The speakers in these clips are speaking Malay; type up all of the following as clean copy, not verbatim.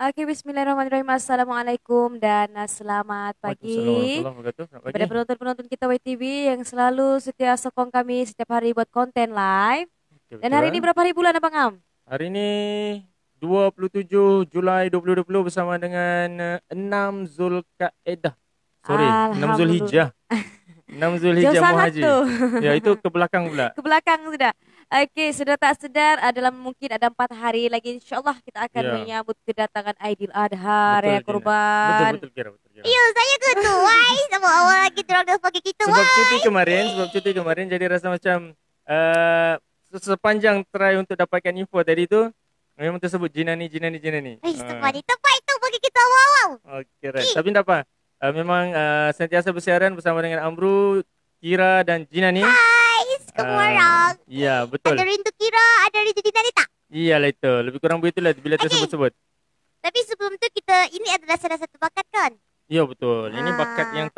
Oke, bismillahirrahmanirrahim. Assalamualaikum dan selamat Waalaikumsalam pagi warahmatullahi wabarakatuh. Selamat pagi. kepada penonton-penonton kita YTV yang selalu setia sokong kami setiap hari buat konten live. Oke, Dan hari betul. ini berapa hari bulan Abang Am? Hari ini 27 Julai 2020 bersama dengan 6 Zulkaadah. Sorry, 6 Alhamdulillah. Zulhijjah. 6 Jauh Zulhijjah sangat Muhaji. tuh. Ya, itu ke belakang pula. Ke belakang sudah. Oke, sudah tak sedar dalam mungkin ada 4 hari lagi. Insya Allah kita akan Ya, menyambut kedatangan Aidil Adha, betul Raya Gina. Betul Kurban. betul kira, betul kira. Iyo, saya ketuai sama awal lagi orang dah pakai kita. Sebab cuti kemarin jadi rasa macam sepanjang try untuk dapatkan info tadi tu memang tersebut Jinani. Tepat itu pakai kita wow. Okey, right. Tapi tak apa. Memang sentiasa bersiaran bersama dengan Amru, Kira dan Jinani. Guys, kamu orang. Ya, betul. Ada rindu kira, ada rindu Jinani tak? Iyalah itu. Lebih kurang begitulah bila tersebut-sebut. Tapi sebelum tu ini adalah salah satu bakat kan? Ya, betul. Ini bakat yang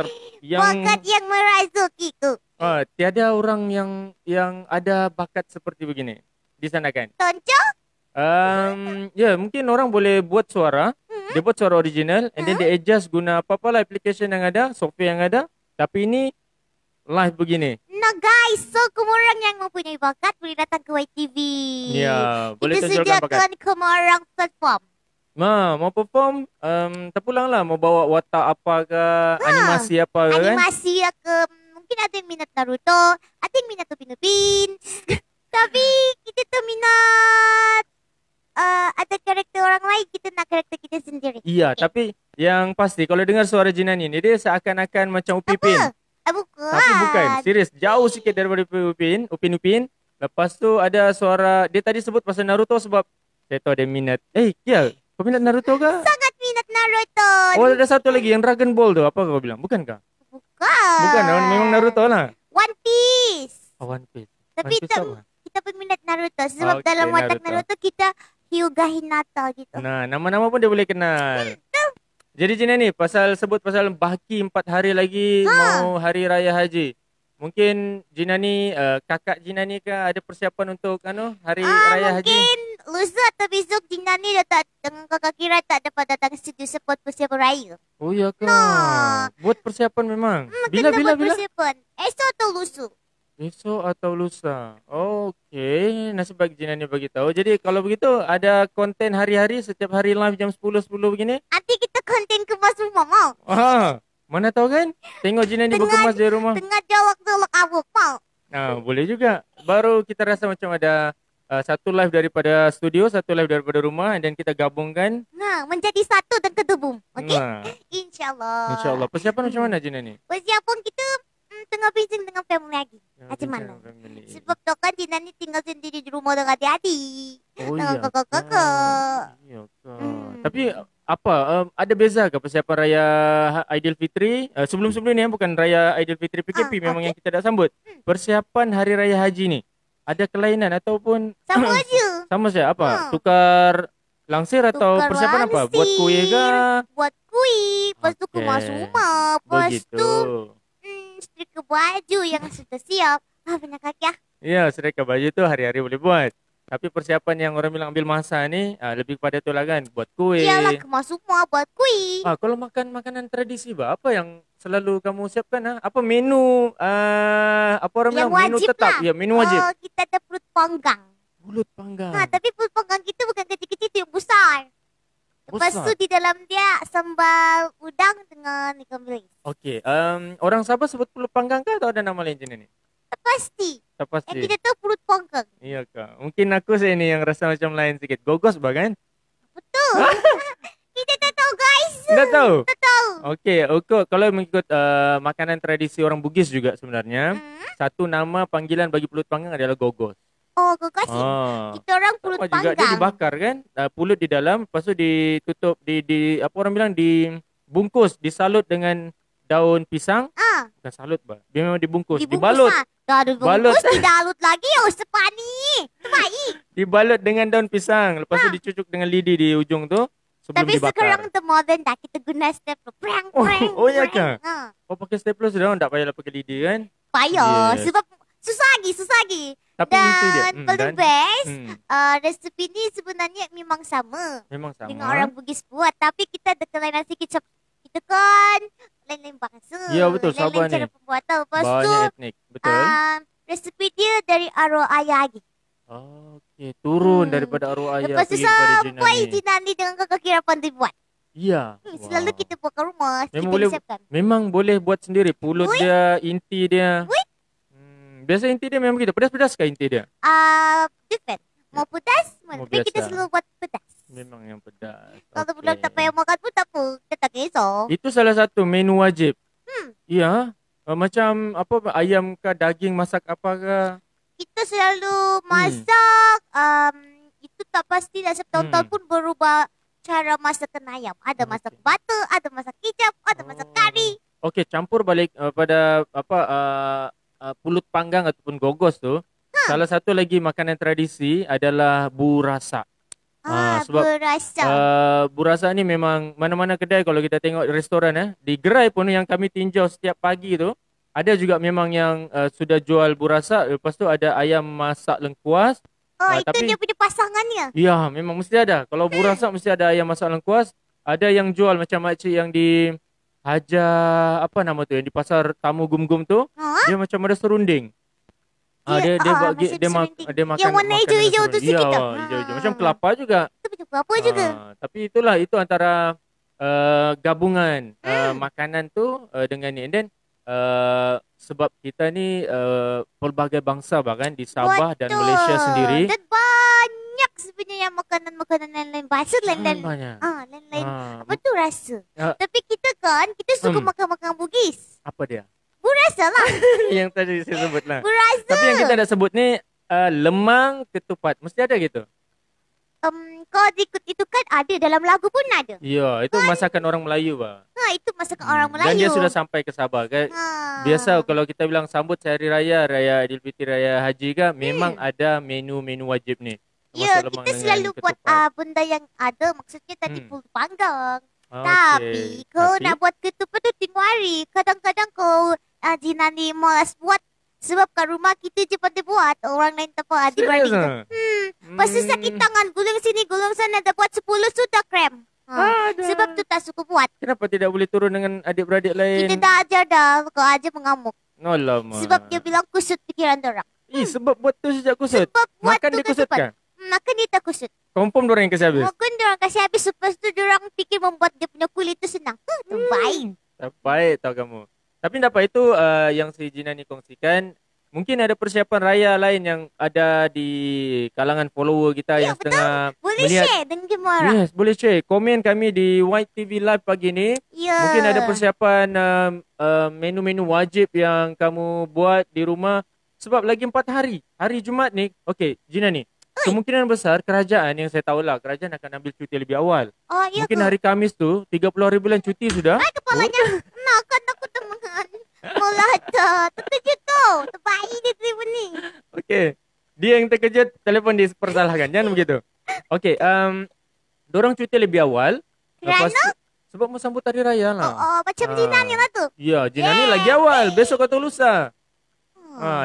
bakat yang merazukiku. tiada orang yang ada bakat seperti begini di sana kan. Tonco? Ya, mungkin orang boleh buat suara. Dia buat suara original and then dia adjust guna apa-apa lah application yang ada, software yang ada. Tapi ini live begini. Nah guys, so kamu orang yang mempunyai bakat boleh datang ke YTV. Ya, boleh Kita tunjukkan bakat. sediakan kamu orang platform. Mau perform, terpulang lah. Mau bawa watak apa ke, animasi apa ke kan. Animasi ke mungkin ada yang minat Naruto, ada yang minat Upin Upin. Tapi kita tu minat ada karakter orang lain, kita nak karakter kita sendiri. Iya, tapi yang pasti kalau dengar suara Jinani ni, dia seakan-akan macam Upin. Bukan. Tapi bukan, serius. Jauh sikit daripada Upin. Lepas tu ada suara, dia tadi sebut pasal Naruto sebab saya tahu dia minat. Kia, kau minat Naruto ke? Sangat minat Naruto. Oh, ada satu lagi yang Dragon Ball tu. Apa kau bilang? Bukankah? Bukan, memang Naruto lah. One Piece. One Piece. Tapi One Piece apa? kita peminat Naruto sebab Okey, dalam watak Naruto. Naruto kita Hyuga Hinata gitu. Nah, nama-nama pun dia boleh kenal. Jadi Jina ni sebut pasal baki 4 hari lagi mau hari raya haji. Mungkin Jina ni kakak Jina ni ke ada persiapan untuk hari raya haji? Mungkin lusa atau besok Jina ni dah tak dengan kakak Kira tak dapat datang studio support persiapan raya. Oh ya ke? Nah. Buat persiapan memang. Kena Bila? buat persiapan. Esok atau lusa? Esok atau lusa. Okey, nasib baik Jina ni bagi tahu. Jadi kalau begitu ada konten hari-hari setiap hari live jam 10 begini? Nanti kita konten kemas rumah mau. Mana tahu kan? Tengok Jina ni berkemas di rumah. Tengah jawab abuk mau. Nah, boleh juga. Baru kita rasa macam ada satu live daripada studio, satu live daripada rumah dan kita gabungkan. Nah, menjadi satu dan kedubung. Okey? Nah, InsyaAllah. InsyaAllah. Persiapan macam mana Jina ni? Persiapan kita tengah bincang dengan family lagi. Macam mana? Sebab tu kan Jina ni tinggal sendiri di rumah dengan adik-adik. Oh dengan iya. kakak-kakak. Iya ke? Tapi apa? Ada beza ke persiapan raya Aidilfitri? Sebelum-sebelum ni bukan raya Aidilfitri PKP memang yang kita dah sambut. Persiapan hari raya haji ni ada kelainan ataupun Sama aja. sama saja apa? Tukar langsir atau Tukar persiapan apa? langsir. Buat kuih ke? Buat kuih. Lepas tu Okey. kemas rumah. Lepas Begitu. tu setrika baju yang sudah siap. Benar kaki ah. Ya, serika baju tu hari-hari boleh buat. Tapi persiapan yang orang bilang ambil masa ni lebih pada tu lah kan. Buat kuih. Iyalah kemas rumah buat kuih. Kalau makan makanan tradisi apa yang selalu kamu siapkan? Apa menu apa orang Yang bilang menu wajib tetap? lah. Ya, menu wajib. Kita ada perut panggang. Mulut panggang. Tapi perut panggang kita bukan kecil-kecil tu yang besar. Lepas Besar? tu di dalam dia sambal udang dengan ikan bilis. Okey, orang Sabah sebut pulut panggang ke atau ada nama lain jenis ni? Pasti. Tak Yang pasti. kita tahu perut panggang. Iya kak. Mungkin aku saya ni yang rasa macam lain sikit. Gogos bah kan? Betul. Kita tak tahu guys. Tak tahu? Tak tahu. Okey, kalau mengikut makanan tradisi orang Bugis juga sebenarnya, satu nama panggilan bagi pulut panggang adalah gogos. Oh, kau kasih. Kita orang pulut Sama juga dia panggang. dibakar kan, pulut di dalam, lepas tu ditutup di apa orang bilang dibungkus, disalut dengan daun pisang. Bukan salut bah, dia memang dibungkus, dibalut. Dah ada Balut. bungkus, didalut lagi. Oh, sepani. Terbaik. Dibalut dengan daun pisang, lepas tu dicucuk dengan lidi di ujung tu sebelum Tapi dibakar. sekarang the modern dah. Kita guna stapler. Prang, prang, Oh ya prang. ke? Oh pakai stapler sudah, tak payahlah pakai lidi kan? Payah. Yes. Sebab susah lagi. Tapi inti dia. Dan paling Dan best, hmm, resepi ni sebenarnya memang sama memang sama. dengan orang Bugis buat, tapi kita ada kelainan sikit. Kita kan lain-lain bangsa, Ya, betul, Sabah lain-lain cara ni. pembuatan. Lepas tu Banyak etnik. Betul. resepi dia dari arwah ayah lagi. Okey, turun Hmm. daripada arwah ayah Lepas tu pergi kepada sampai Jinani. Jinani dengan kakak kira pandai buat. Ya. Selalu Wah. kita buat kat rumah, Memang kita boleh. siapkan. Memang boleh buat sendiri. Pulut dia, inti dia. Biasa inti dia memang gitu. Pedas-pedas kah inti dia? Different. Mau pedas, Mau tapi kita biasa. selalu buat pedas. Memang yang pedas. Kalau Okey. belum tak payah makan pun tak apa. Kita tak kisah. Itu salah satu menu wajib. Ya. Macam apa ayam ke daging masak apa ke? Kita selalu masak. Itu tak pasti dah tahun-tahun pun berubah cara masakan ayam. Ada masak butter, ada masak kicap, ada masak kari. Okey, campur balik pada apa pulut panggang ataupun gogos tu. Salah satu lagi makanan tradisi adalah burasa. Sebab Berasa. burasa ni memang mana-mana kedai kalau kita tengok restoran di gerai pun yang kami tinjau setiap pagi tu ada juga memang yang sudah jual burasa. Lepas tu ada ayam masak lengkuas. Itu tapi dia punya pasangannya. ya memang mesti ada. Kalau burasa mesti ada ayam masak lengkuas. Ada yang jual macam makcik yang di Haja apa nama tu yang di pasar Tamu Gum-Gum tu. Dia macam ada serunding. Dia bagi masih dia, serunding. dia makan Yang warna makanan hijau-hijau tu serunding. sikit Ya, tak? hijau-hijau. Macam kelapa juga. Itu macam apa juga. Tapi itu antara gabungan makanan tu dengan ni. And then sebab kita ni pelbagai bangsa bahkan di Sabah dan Malaysia sendiri. Dan banyak sebenarnya makanan-makanan lain-lain. Bahasa lain-lain. Banyak. Lain-lain. Apa tu rasa? Ya. Tapi kita suka makan-makan Bugis. Apa dia? Berasa lah. Yang tadi saya sebut lah. Berasa. Tapi yang kita nak sebut ni lemang ketupat. Mesti ada gitu. Kau ikut itu kan ada. Dalam lagu pun ada. Ya, itu masakan orang Melayu bah. Itu masakan orang Melayu. Dan dia sudah sampai ke Sabah kan. Biasa kalau kita bilang sambut hari raya, Raya Aidilfitri, Raya Haji kan, memang ada menu-menu wajib ni. Ya, Termasuk lemang kita dengan selalu buat ketupat. benda yang ada. Maksudnya tadi pulut panggang. Okey. Tapi kau Tapi? nak buat ketupat tu tengok hari. Kadang-kadang kau Jinani malas buat. Sebab kat rumah kita je pandai buat. Orang lain tak apa. Adik-beradik Serius tu. Lepas tu sakit tangan. Gulung sini, gulung sana. Dah buat 10 sudah krem. Sebab tu tak suka buat. Kenapa tidak boleh turun dengan adik-beradik lain? Kita dah ajar dah. Kau aja mengamuk. Alamak. Sebab dia bilang kusut pikiran dorang. Sebab buat tu sejak kusut. Sebab buat Makan tu dia kusut ketupat. kan? Makan dia tak kusut. Confirm dorang yang kasih habis. Mungkin dorang kasih habis. Lepas tu dorang fikir membuat dia punya kulit tu senang. Terbaik. Baik tahu kamu. Tapi tak apa itu yang si Jina ni kongsikan. Mungkin ada persiapan raya lain yang ada di kalangan follower kita yang setengah Boleh melihat. share dengan semua orang. Yes, boleh share. Komen kami di White TV Live pagi ni. Ya. Mungkin ada persiapan menu-menu wajib yang kamu buat di rumah. Sebab lagi 4 hari. Hari Jumaat ni. Okey, Jina ni. Kemungkinan besar kerajaan yang saya tahulah. Kerajaan akan ambil cuti lebih awal. Oh, ya Mungkin hari Khamis tu 30 hari bulan cuti sudah. kepalanya. Nak kan aku teman. Mula dah. Terkejut tu. Terbaik dia telefon ni. Okey. Dia yang terkejut, telefon dipersalahkan. Jangan begitu. Okey, dorang cuti lebih awal. Kerana? Sebab mau sambut hari raya lah. Macam Jina ni lah tu. Ya, Jina ni lagi awal. Besok atau lusa.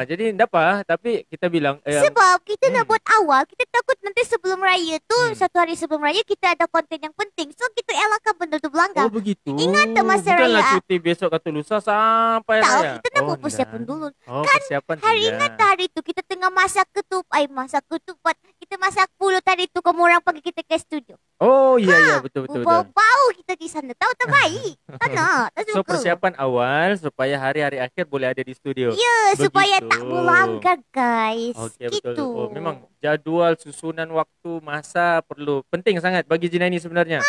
Jadi tak apa. Tapi kita bilang Sebab kita nak buat awal, kita takut nanti sebelum raya tu, satu hari sebelum raya kita ada konten yang penting. So kita elakkan benda tu berlanggar. oh begitu. Ingat tak masa Bukanlah raya? cuti besok atau lusa sampai Tahu, raya. kita nak buat persiapan dulu. Oh, Kan persiapan Hari sudah. ingat tak hari tu kita tengah masak ketupat. Kita masak pulut tadi tu, kamu orang panggil kita ke studio. Oh, ya betul. Bau tak di sana. Tahu tak baik. Tak nak. Tak So suka. persiapan awal supaya hari-hari akhir boleh ada di studio. Ya, supaya Begitu. tak melanggar guys. Okey, Gitu. betul. Oh, memang jadual, susunan waktu, masa perlu. Penting sangat bagi Jina ni sebenarnya.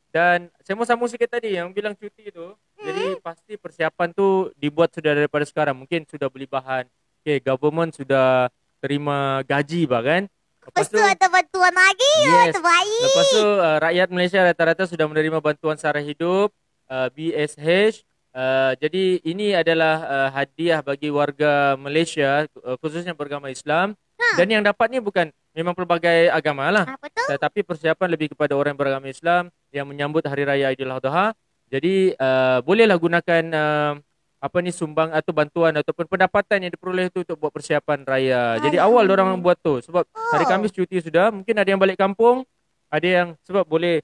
Dan saya mau sambung sikit tadi yang bilang cuti tu. Jadi pasti persiapan tu dibuat sudah daripada sekarang. Mungkin sudah beli bahan. Okay, government sudah terima gaji bahkan. Lepas tu ada bantuan lagi. Yes. Terbaik. Lepas tu rakyat Malaysia rata-rata sudah menerima bantuan sara hidup, BSH. Jadi ini adalah hadiah bagi warga Malaysia, khususnya beragama Islam. Dan yang dapat ni bukan memang pelbagai agama lah. Apa tu? Tetapi persiapan lebih kepada orang beragama Islam yang menyambut Hari Raya Aidiladha. Jadi bolehlah gunakan apa ni sumbang atau bantuan ataupun pendapatan yang diperoleh tu untuk buat persiapan raya. Jadi awal orang buat tu sebab hari Khamis cuti sudah, mungkin ada yang balik kampung, ada yang sebab boleh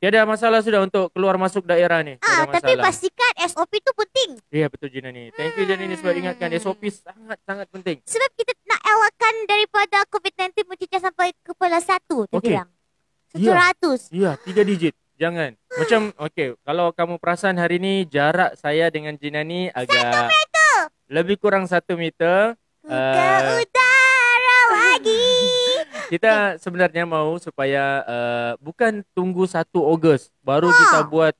tiada masalah sudah untuk keluar masuk daerah ni. Tiada Tapi masalah. pastikan SOP tu penting. Ya betul Jina ni. Thank you Jina ni sebab ingatkan SOP sangat-sangat penting. Sebab kita nak elakkan daripada COVID-19 mencicah sampai kepala 1 tu Okey. bilang. 100. Ya, 3 digit. Jangan. Macam okey, kalau kamu perasan hari ni jarak saya dengan Jina ni agak lebih kurang 1 meter. Ke udara lagi. Kita sebenarnya mau supaya bukan tunggu 1 Ogos baru kita buat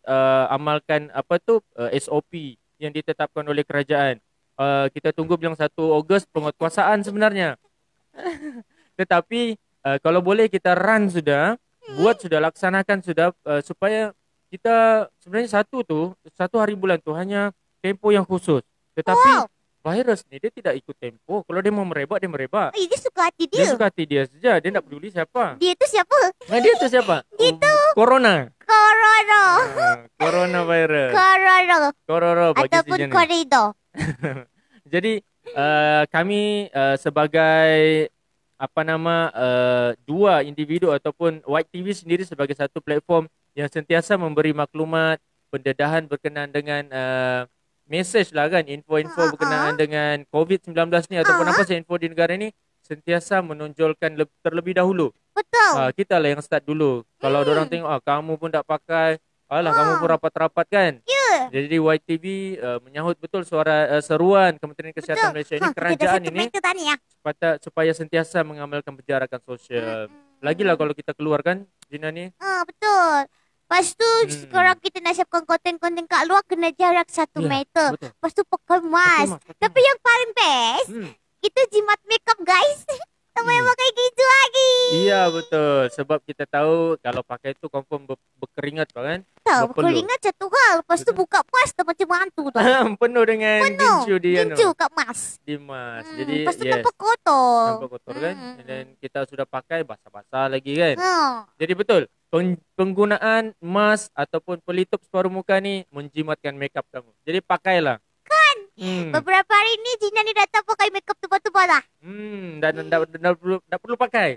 amalkan apa tu SOP yang ditetapkan oleh kerajaan. Kita tunggu bilang 1 Ogos penguatkuasaan sebenarnya. Tetapi kalau boleh kita run sudah, buat sudah, laksanakan sudah supaya kita sebenarnya satu hari bulan tu hanya tempo yang khusus. Tetapi virus ni dia tidak ikut tempo. Kalau dia mau merebak, dia merebak. Dia suka hati Dia dia. suka hati dia saja. Dia tak peduli siapa. Dia tu siapa? Dia tu siapa? Itu Corona. Corona. Coronavirus. Corona bagi Ataupun si Jana. koridor. Jadi kami sebagai apa nama dua individu ataupun White TV sendiri sebagai satu platform yang sentiasa memberi maklumat pendedahan berkenaan dengan message lah kan, info-info berkenaan dengan COVID-19 ni ataupun apa saja info di negara ni, sentiasa menonjolkan terlebih dahulu. Betul. Kita lah yang start dulu. Kalau orang tengok kamu pun tak pakai, alah kamu pun rapat-rapat kan. Jadi YTV menyahut betul suara seruan Kementerian Kesihatan Malaysia ini, kerajaan ini supaya sentiasa mengamalkan penjarakan sosial. Lagilah kalau kita keluar kan, Jina ni. Betul. Lepas tu sekarang kita nak siapkan konten-konten kat luar kena jarak 1 meter. Betul. Lepas tu pakai mask. Tapi yang paling best, kita jimat makeup guys. Tak payah pakai gitu lagi. Iya betul. Sebab kita tahu kalau pakai tu confirm berkeringat kan. Tahu Berpeluh. keringat satu hal. Lepas tu buka puas dah macam hantu tu. Penuh dengan gincu dia Gincu kat mask. di mas. Jadi Lepas tu nampak kotor. nampak kotor kan. Dan kita sudah pakai basah-basah lagi kan. Ha. Jadi betul. Penggunaan mask ataupun pelitup separuh muka ni menjimatkan makeup kamu. Jadi pakailah. Kan? Beberapa hari ni Gina ni datang pakai makeup tebal-tebal lah. Dan tak perlu pakai.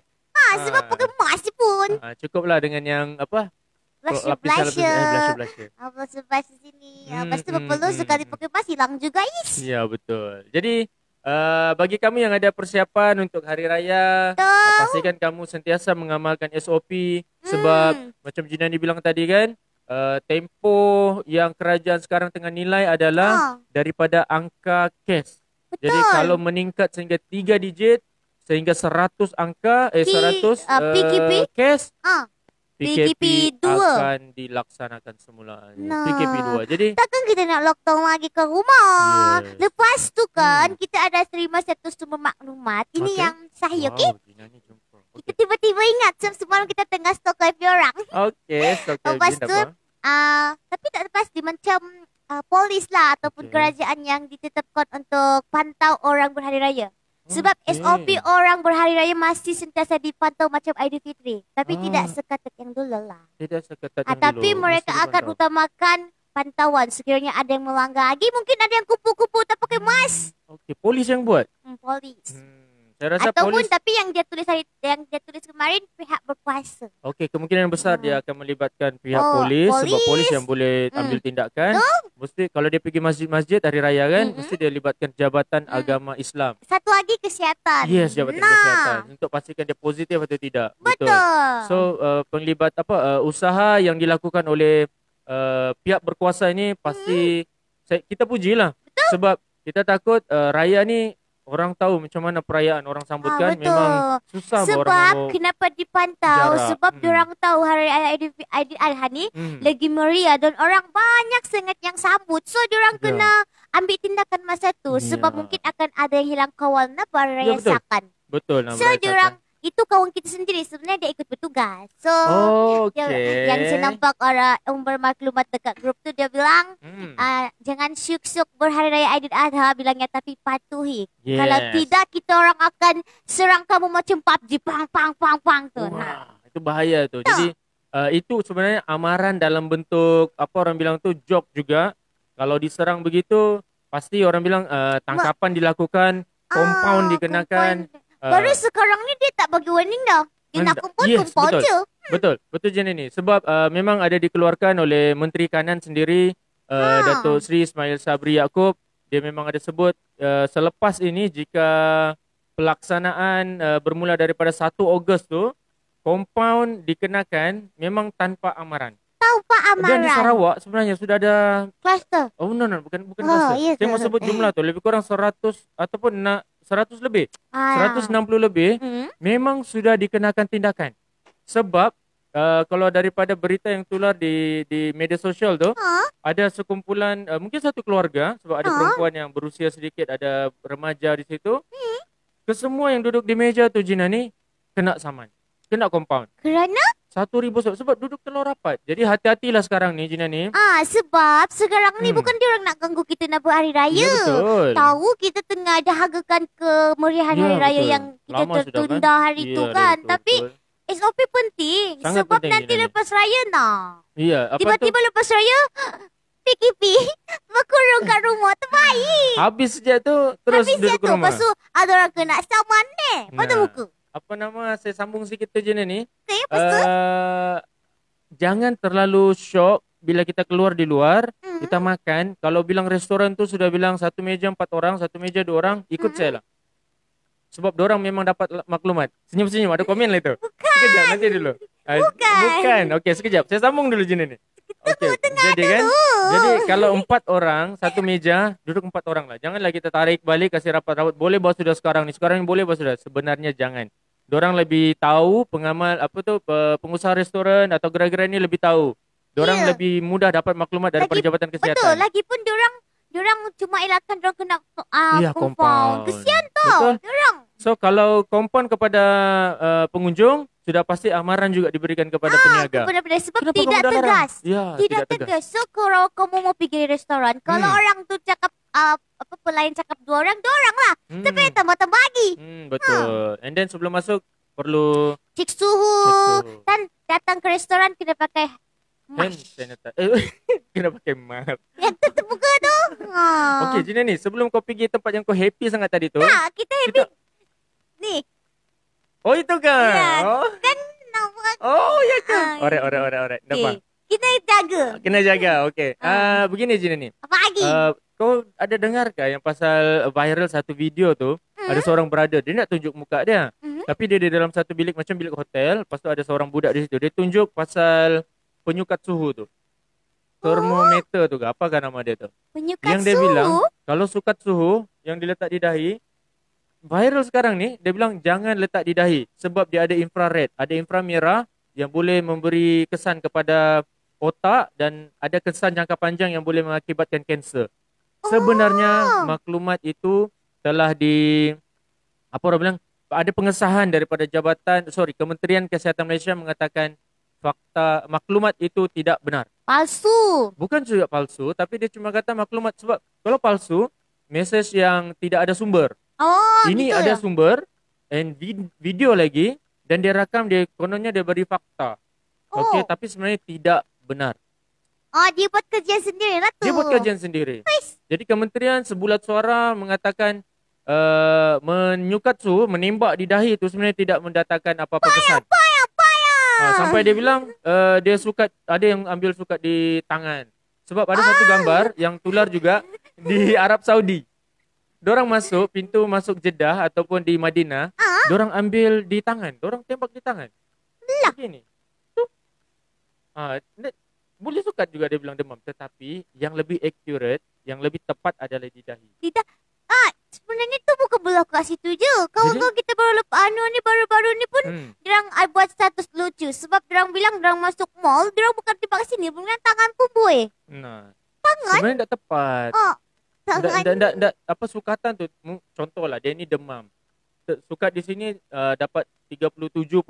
Sebab pakai mask pun. Cukuplah dengan yang apa? Blusher. Blusher. Blusher sini. Lepas tu berpeluh sekali pakai mask hilang juga is. Ya betul. Jadi bagi kamu yang ada persiapan untuk hari raya, pastikan kamu sentiasa mengamalkan SOP sebab macam Jina ni bilang tadi kan, tempo yang kerajaan sekarang tengah nilai adalah daripada angka kes. Jadi kalau meningkat sehingga 3 digit sehingga 100 angka 100 PKP kes, PKP 2 akan dilaksanakan semula. PKP 2. Jadi takkan kita nak lockdown lagi ke rumah. Yes. Lepas tu kan kita ada terima satu sumber maklumat. Ini yang sahih, okey? Jina ni jumpa. Kita tiba-tiba ingat semalam kita tengah stok wifi orang. Okey, Lepas tu tapi tak pasti macam polis lah ataupun kerajaan yang ditetapkan untuk pantau orang berhari raya. Sebab SOP orang berhari raya masih sentiasa dipantau macam Aidilfitri. Tapi tidak seketat yang dulu lah. Tidak seketat yang dulu. Tapi mereka akan utamakan pantauan. Sekiranya ada yang melanggar lagi, mungkin ada yang kupu-kupu tak pakai mask. Okey, polis yang buat. Polis. Saya rasa Ataupun polis. tapi yang dia tulis kemarin pihak berkuasa. Okey, kemungkinan besar dia akan melibatkan pihak polis sebab polis yang boleh ambil tindakan. Mesti kalau dia pergi masjid-masjid hari raya kan, mesti dia libatkan jabatan agama Islam. Satu lagi kesihatan. Yes, jabatan kesihatan untuk pastikan dia positif atau tidak. Betul. So penglibat usaha yang dilakukan oleh pihak berkuasa ini pasti kita pujilah. Sebab kita takut raya ni orang tahu macam mana perayaan orang sambutkan, memang susah sebab orang kenapa dipantau jarak. sebab diorang tahu hari raya Aidil Adha ni lagi meriah dan orang banyak sangat yang sambut, so diorang kena ambil tindakan masa tu sebab mungkin akan ada yang hilang kawal na hari raya sakan. Betul. So diorang itu kawan kita sendiri sebenarnya dia ikut bertugas. So yang saya nampak orang bermaklumat dekat grup tu dia bilang jangan syuk-syuk berhari raya Aidil Adha bilangnya, tapi patuhi. Kalau tidak kita orang akan serang kamu macam PUBG pang tu. Itu bahaya tu. Jadi itu sebenarnya amaran dalam bentuk apa orang bilang tu joke juga. Kalau diserang begitu pasti orang bilang tangkapan dilakukan, compound dikenakan. Baru sekarang ni dia tak bagi warning dah. Dia nak compound betul. je. Betul je ni. Sebab memang ada dikeluarkan oleh Menteri Kanan sendiri, Datuk Seri Ismail Sabri Yaakob. Dia memang ada sebut selepas ini jika pelaksanaan bermula daripada 1 Ogos tu, compound dikenakan memang tanpa amaran. Tanpa amaran. Dan di Sarawak sebenarnya sudah ada kluster. Oh no, bukan kluster. Yes, saya mau sebut jumlah tu lebih kurang 100 ataupun 100 lebih. 160 lebih memang sudah dikenakan tindakan. Sebab kalau daripada berita yang tular di media sosial tu, ada sekumpulan mungkin satu keluarga, sebab ada perempuan yang berusia sedikit, ada remaja di situ. Kesemua yang duduk di meja tu Gina ni kena saman. Kena compound. Kerana? 1,000 sebab duduk terlalu rapat. Jadi hati-hatilah sekarang ni Gina ni. Sebab sekarang ni bukan dia orang nak ganggu kita nak buat hari raya. Ya, betul. Tahu kita tengah dahagakan kemeriahan hari raya yang kita tertunda hari tu kan. Betul, tapi SOP penting. Sangat sebab penting, nanti Gina lepas raya Ya, tiba-tiba lepas raya PKP berkurung kat rumah terbaik. Habis sejak tu terus duduk ke rumah. Lepas tu ada orang kena saman ni. Pada muka. Apa nama, saya sambung sikit tu Gina ni. Okay, lepas tu? Jangan terlalu shock bila kita keluar di luar, kita makan. Kalau bilang restoran tu sudah bilang 1 meja 4 orang, 1 meja 2 orang, ikut saya lah. Sebab diorang memang dapat maklumat. Senyum-senyum, ada komen lah itu. Bukan. Sekejap, nanti dulu. Bukan. Okey, sekejap. Saya sambung dulu Gina ni. Okey, jadi kan, jadi kalau 4 orang, 1 meja, duduk 4 orang lah. Janganlah kita tarik balik, kasih rapat-rapat. Boleh bawa sudah sekarang ni. Sekarang ni boleh bawa sudah. Sebenarnya jangan. Diorang lebih tahu, pengusaha restoran atau gerai-gerai ni lebih tahu. Diorang lebih mudah dapat maklumat daripada Jabatan Kesihatan. Betul, lagipun diorang cuma elakkan diorang kena compound. Kesian tau diorang. So kalau compound kepada pengunjung, sudah pasti amaran juga diberikan kepada peniaga. Sebab tidak tegas. Ya, tidak tegas. So kalau kamu mau pergi restoran, kalau orang tu cakap pelayan cakap 2 orang lah. Tapi tambah-tambah lagi. Betul. And then sebelum masuk perlu cek suhu. Dan datang ke restoran kena pakai mask. Kena pakai mask. Yang terbuka tu. Okey Gina ni, sebelum kau pergi tempat yang kau happy sangat tadi tu. Kita happy. Ni. Oh itu kan? Ya, kan nampak. Oh ya kan? Alright. Dapat. Kita jaga. Kena jaga, okey. Begini Gina ni. Apa lagi? Kau ada dengar ke yang pasal viral satu video tu? Ada seorang brother, dia nak tunjuk muka dia. Tapi dia di dalam satu bilik, macam bilik hotel. Lepas tu ada seorang budak di situ. Dia tunjuk pasal penyukat suhu tu. Termometer tu ke? Apakah nama dia tu? Penyukat yang dia bilang, kalau sukat suhu yang diletak di dahi, viral sekarang ni, dia bilang jangan letak di dahi. Sebab dia ada infrared, ada inframerah yang boleh memberi kesan kepada otak dan ada kesan jangka panjang yang boleh mengakibatkan kanser. Sebenarnya maklumat itu telah ada pengesahan daripada Kementerian Kesihatan Malaysia mengatakan fakta maklumat itu tidak benar. Palsu. Bukan juga palsu, tapi dia cuma kata maklumat. Sebab kalau palsu, mesej yang tidak ada sumber. Ini ada sumber and video lagi dan dia rakam, kononnya dia beri fakta. Okey, tapi sebenarnya tidak benar. Dia buat kajian sendiri lah tu. Dia buat kajian sendiri. Jadi kementerian sebulat suara mengatakan menyukat suhu, menembak di dahi itu sebenarnya tidak mendatangkan apa-apa kesan. Sampai dia bilang ada yang ambil sukat di tangan. Sebab ada satu gambar yang tular juga di Arab Saudi. Diorang masuk, pintu masuk Jeddah ataupun di Madinah, diorang ambil di tangan. Diorang tembak di tangan. Begini. Boleh sukat juga dia bilang demam. Tetapi yang lebih accurate, yang lebih tepat adalah di dahi. Sebenarnya tu bukan berlaku kat situ je. Kawan-kawan kita baru-baru ni pun diorang buat status lucu. Sebab diorang bilang diorang masuk mall, diorang bukan tembak sini. Diorang tangan pun boleh. Tangan? Sebenarnya tak tepat. Sukatan tu, contohlah dia ni demam. Sukat di sini dapat 37.5.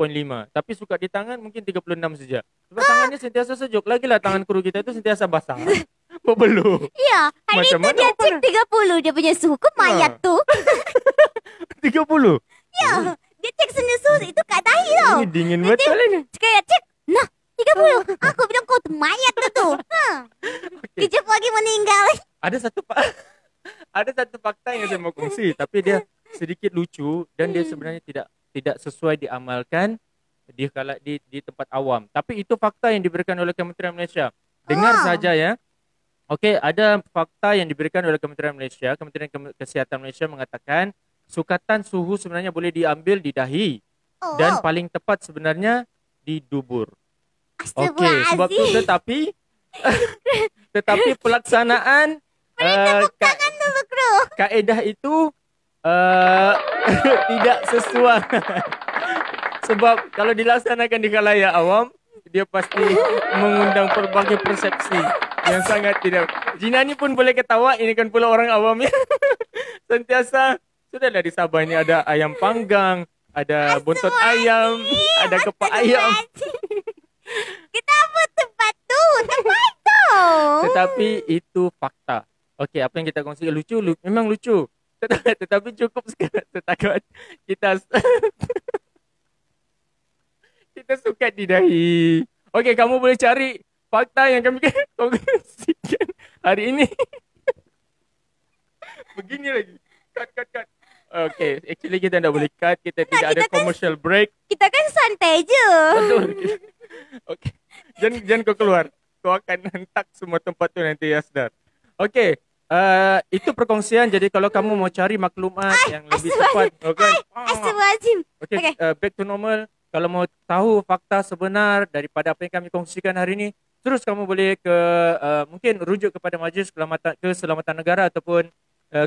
Tapi sukat di tangan mungkin 36 saja. Sebab tangannya sentiasa sejuk. Lagilah tangan kru kita tu sentiasa basah. Berbelu. Ya, hari itu dia cek 30 dia punya suhu. Kau mayat tu. 30? Ya, dia cek suhu itu kat dahi tau. Ini dingin betul ini. Cek. Nah, 30. Aku bilang kau tu mayat tu. Kejap lagi meninggal. saya mau kongsi, tapi dia sedikit lucu dan dia sebenarnya tidak sesuai diamalkan di tempat awam. Tapi itu fakta yang diberikan oleh Kementerian Malaysia. Dengar saja ya. Okey, ada fakta yang diberikan oleh Kementerian Malaysia. Kementerian Kesihatan Malaysia mengatakan sukatan suhu sebenarnya boleh diambil di dahi dan paling tepat sebenarnya di dubur. Okey, sebab tu tetapi pelaksanaan kaedah itu tidak sesuai. Sebab kalau dilaksanakan di khalayak awam, dia pasti mengundang pelbagai persepsi yang sangat tidak. Jinani pun boleh ketawa, ini kan pula orang awam ya. Sentiasa, sudahlah di Sabah ni ada ayam panggang, ada buntut ayam, ada kepak ayam. Kenapa tempat tu? Tempat tu. Tetapi itu fakta. Okey, apa yang kita kongsi lucu, memang lucu. Tetapi cukup sekarang setakat kita kita suka di dahi. Okey, kamu boleh cari fakta yang kami kongsikan hari ini. Begini lagi. Cut. Okey, actually kita tak boleh cut. Kita tidak ada commercial break. Kita kan santai je. Betul. Okey. Jangan kau keluar. Kau akan hentak semua tempat tu nanti, Yasdar. Okey. Itu perkongsian. Jadi kalau kamu mau cari maklumat yang lebih tepat. Astagfirullahaladzim. Okey, back to normal. Kalau mau tahu fakta sebenar daripada apa yang kami kongsikan hari ini, terus kamu boleh mungkin rujuk kepada Majlis Keselamatan Negara ataupun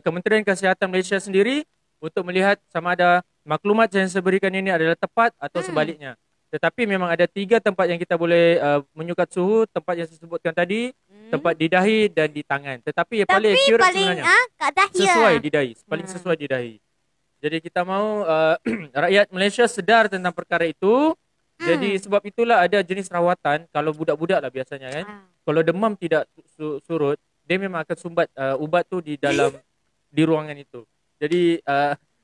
Kementerian Kesihatan Malaysia sendiri untuk melihat sama ada maklumat yang saya berikan ini adalah tepat atau sebaliknya. Tetapi memang ada 3 tempat yang kita boleh menyukat suhu, tempat yang saya sebutkan tadi, tempat di dahi dan di tangan. Tetapi yang paling accurate sebenarnya sesuai di dahi, paling sesuai di dahi. Jadi kita mahu rakyat Malaysia sedar tentang perkara itu. Jadi sebab itulah ada jenis rawatan, kalau budak-budak lah biasanya kan. Kalau demam tidak surut, dia memang akan sumbat ubat tu di dalam di ruangan itu. Jadi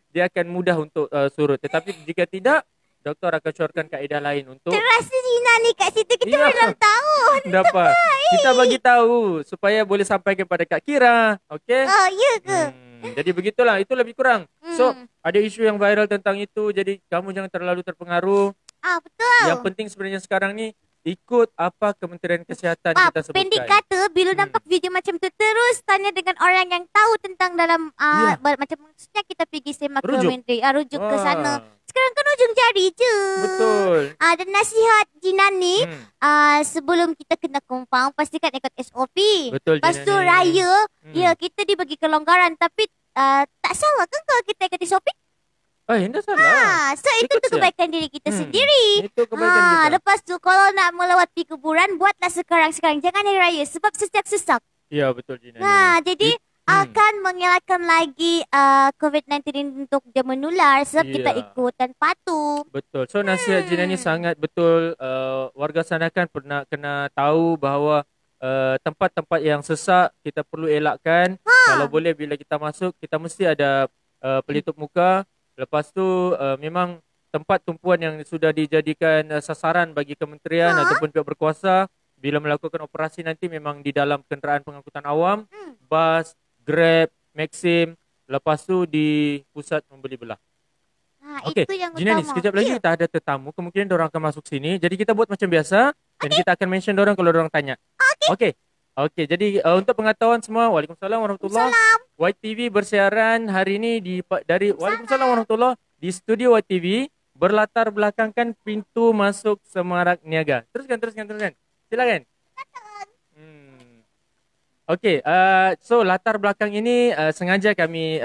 dia akan mudah untuk surut. Tetapi jika tidak, doktor akan keluarkan kaedah lain untuk terasa Zina ni kat situ kita belum tahu. Dapat. Kita bagi tahu supaya boleh sampai kepada Kak Kira. Okey? Oh, ya ke? Jadi begitulah, itu lebih kurang. So, ada isu yang viral tentang itu. Jadi kamu jangan terlalu terpengaruh. Betul. Yang penting sebenarnya sekarang ni ikut apa Kementerian Kesihatan kita sebutkan. Pendek kata, bila nampak video macam tu, terus tanya dengan orang yang tahu tentang dalam macam maksudnya kita pergi semak komentari, rujuk ke sana. Sekarang kan ujung jari je. Betul. Dan nasihat Jinan ni, sebelum kita kena confirm, pastikan ikut SOP. Betul. Lepas tu raya, kita dibagi kelonggaran. Tapi tak salah kan kalau kita ikut SOP? Tak salah. So itu tu kebaikan diri kita sendiri. Itu kebaikan kita. Lepas tu kalau nak melawati kuburan, buatlah sekarang-sekarang. Jangan hari raya sebab sesak-sesak. Ya, betul Gina. Jadi akan mengelakkan lagi COVID-19 ini untuk dia menular sebab kita ikut dan patuh. Betul. So nasihat Gina ni sangat betul. Warga sana kan pernah kena tahu bahawa tempat-tempat yang sesak kita perlu elakkan. Kalau boleh bila kita masuk, kita mesti ada pelitup muka. Lepas tu memang tempat tumpuan yang sudah dijadikan sasaran bagi kementerian ataupun pihak berkuasa bila melakukan operasi nanti memang di dalam kenderaan pengangkutan awam, bas, Grab, Maxim, lepas tu di pusat membeli belah. Okey, Gina ni sekejap lagi kita ada tetamu, kemungkinan diorang akan masuk sini. Jadi kita buat macam biasa dan kita akan mention diorang kalau diorang tanya. Okey, jadi untuk pengetahuan semua, Waalaikumsalam warahmatullahi wabarakatuh. YTV bersiaran hari ini dari Waalaikumsalam warahmatullahi di studio YTV berlatar belakangkan pintu masuk Semarak Niaga. Teruskan. Silakan. Okey, so latar belakang ini sengaja kami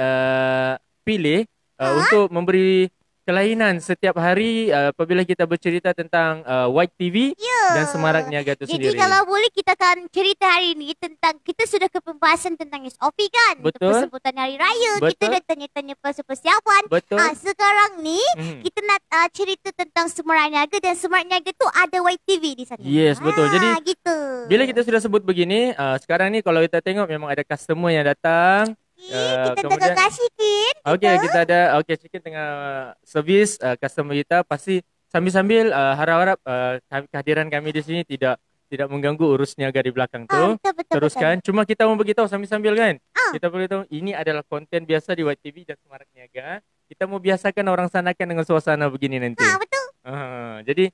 pilih untuk memberi kelainan setiap hari apabila kita bercerita tentang White TV dan Semarak Niaga itu sendiri. Jadi kalau boleh kita akan cerita hari ini tentang kita sudah ke pembahasan tentang SOP kan. Betul. Untuk sebutan hari raya. Betul. Kita dah tanya-tanya persiapan. Betul. Sekarang ni kita nak cerita tentang Semarak Niaga dan Semarak Niaga tu ada White TV di sana. Yes, betul. Jadi gitu. Bila kita sudah sebut begini, sekarang ni kalau kita tengok memang ada customer yang datang. Kita tengah kasih Chicken. Okey, kita ada Chicken tengah servis customer kita. Pasti sambil-sambil harap-harap kehadiran kami di sini tidak tidak mengganggu urus niaga di belakang tu. Betul, Teruskan. betul. Cuma kita mau beritahu sambil-sambil kan. Kita beritahu ini adalah konten biasa di YTV dan Semarak Niaga. Kita mau biasakan orang sanakan dengan suasana begini nanti. Betul. Jadi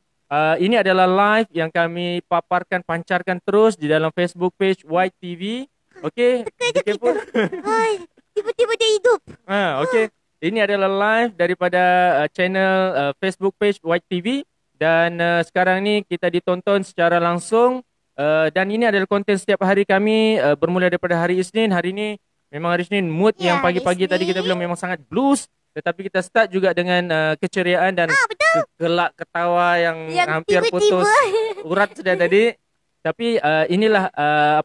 ini adalah live yang kami paparkan, pancarkan terus di dalam Facebook page YTV. Okey. Tiba-tiba dia hidup. Okey. Ini adalah live daripada channel Facebook page YTV. Dan sekarang ni kita ditonton secara langsung dan ini adalah konten setiap hari kami bermula daripada hari Isnin. Hari ini memang hari Isnin mood yang pagi-pagi tadi kita bilang memang sangat blues. Tetapi kita start juga dengan keceriaan dan gelak ketawa yang hampir putus urat sudah tadi. Tapi inilah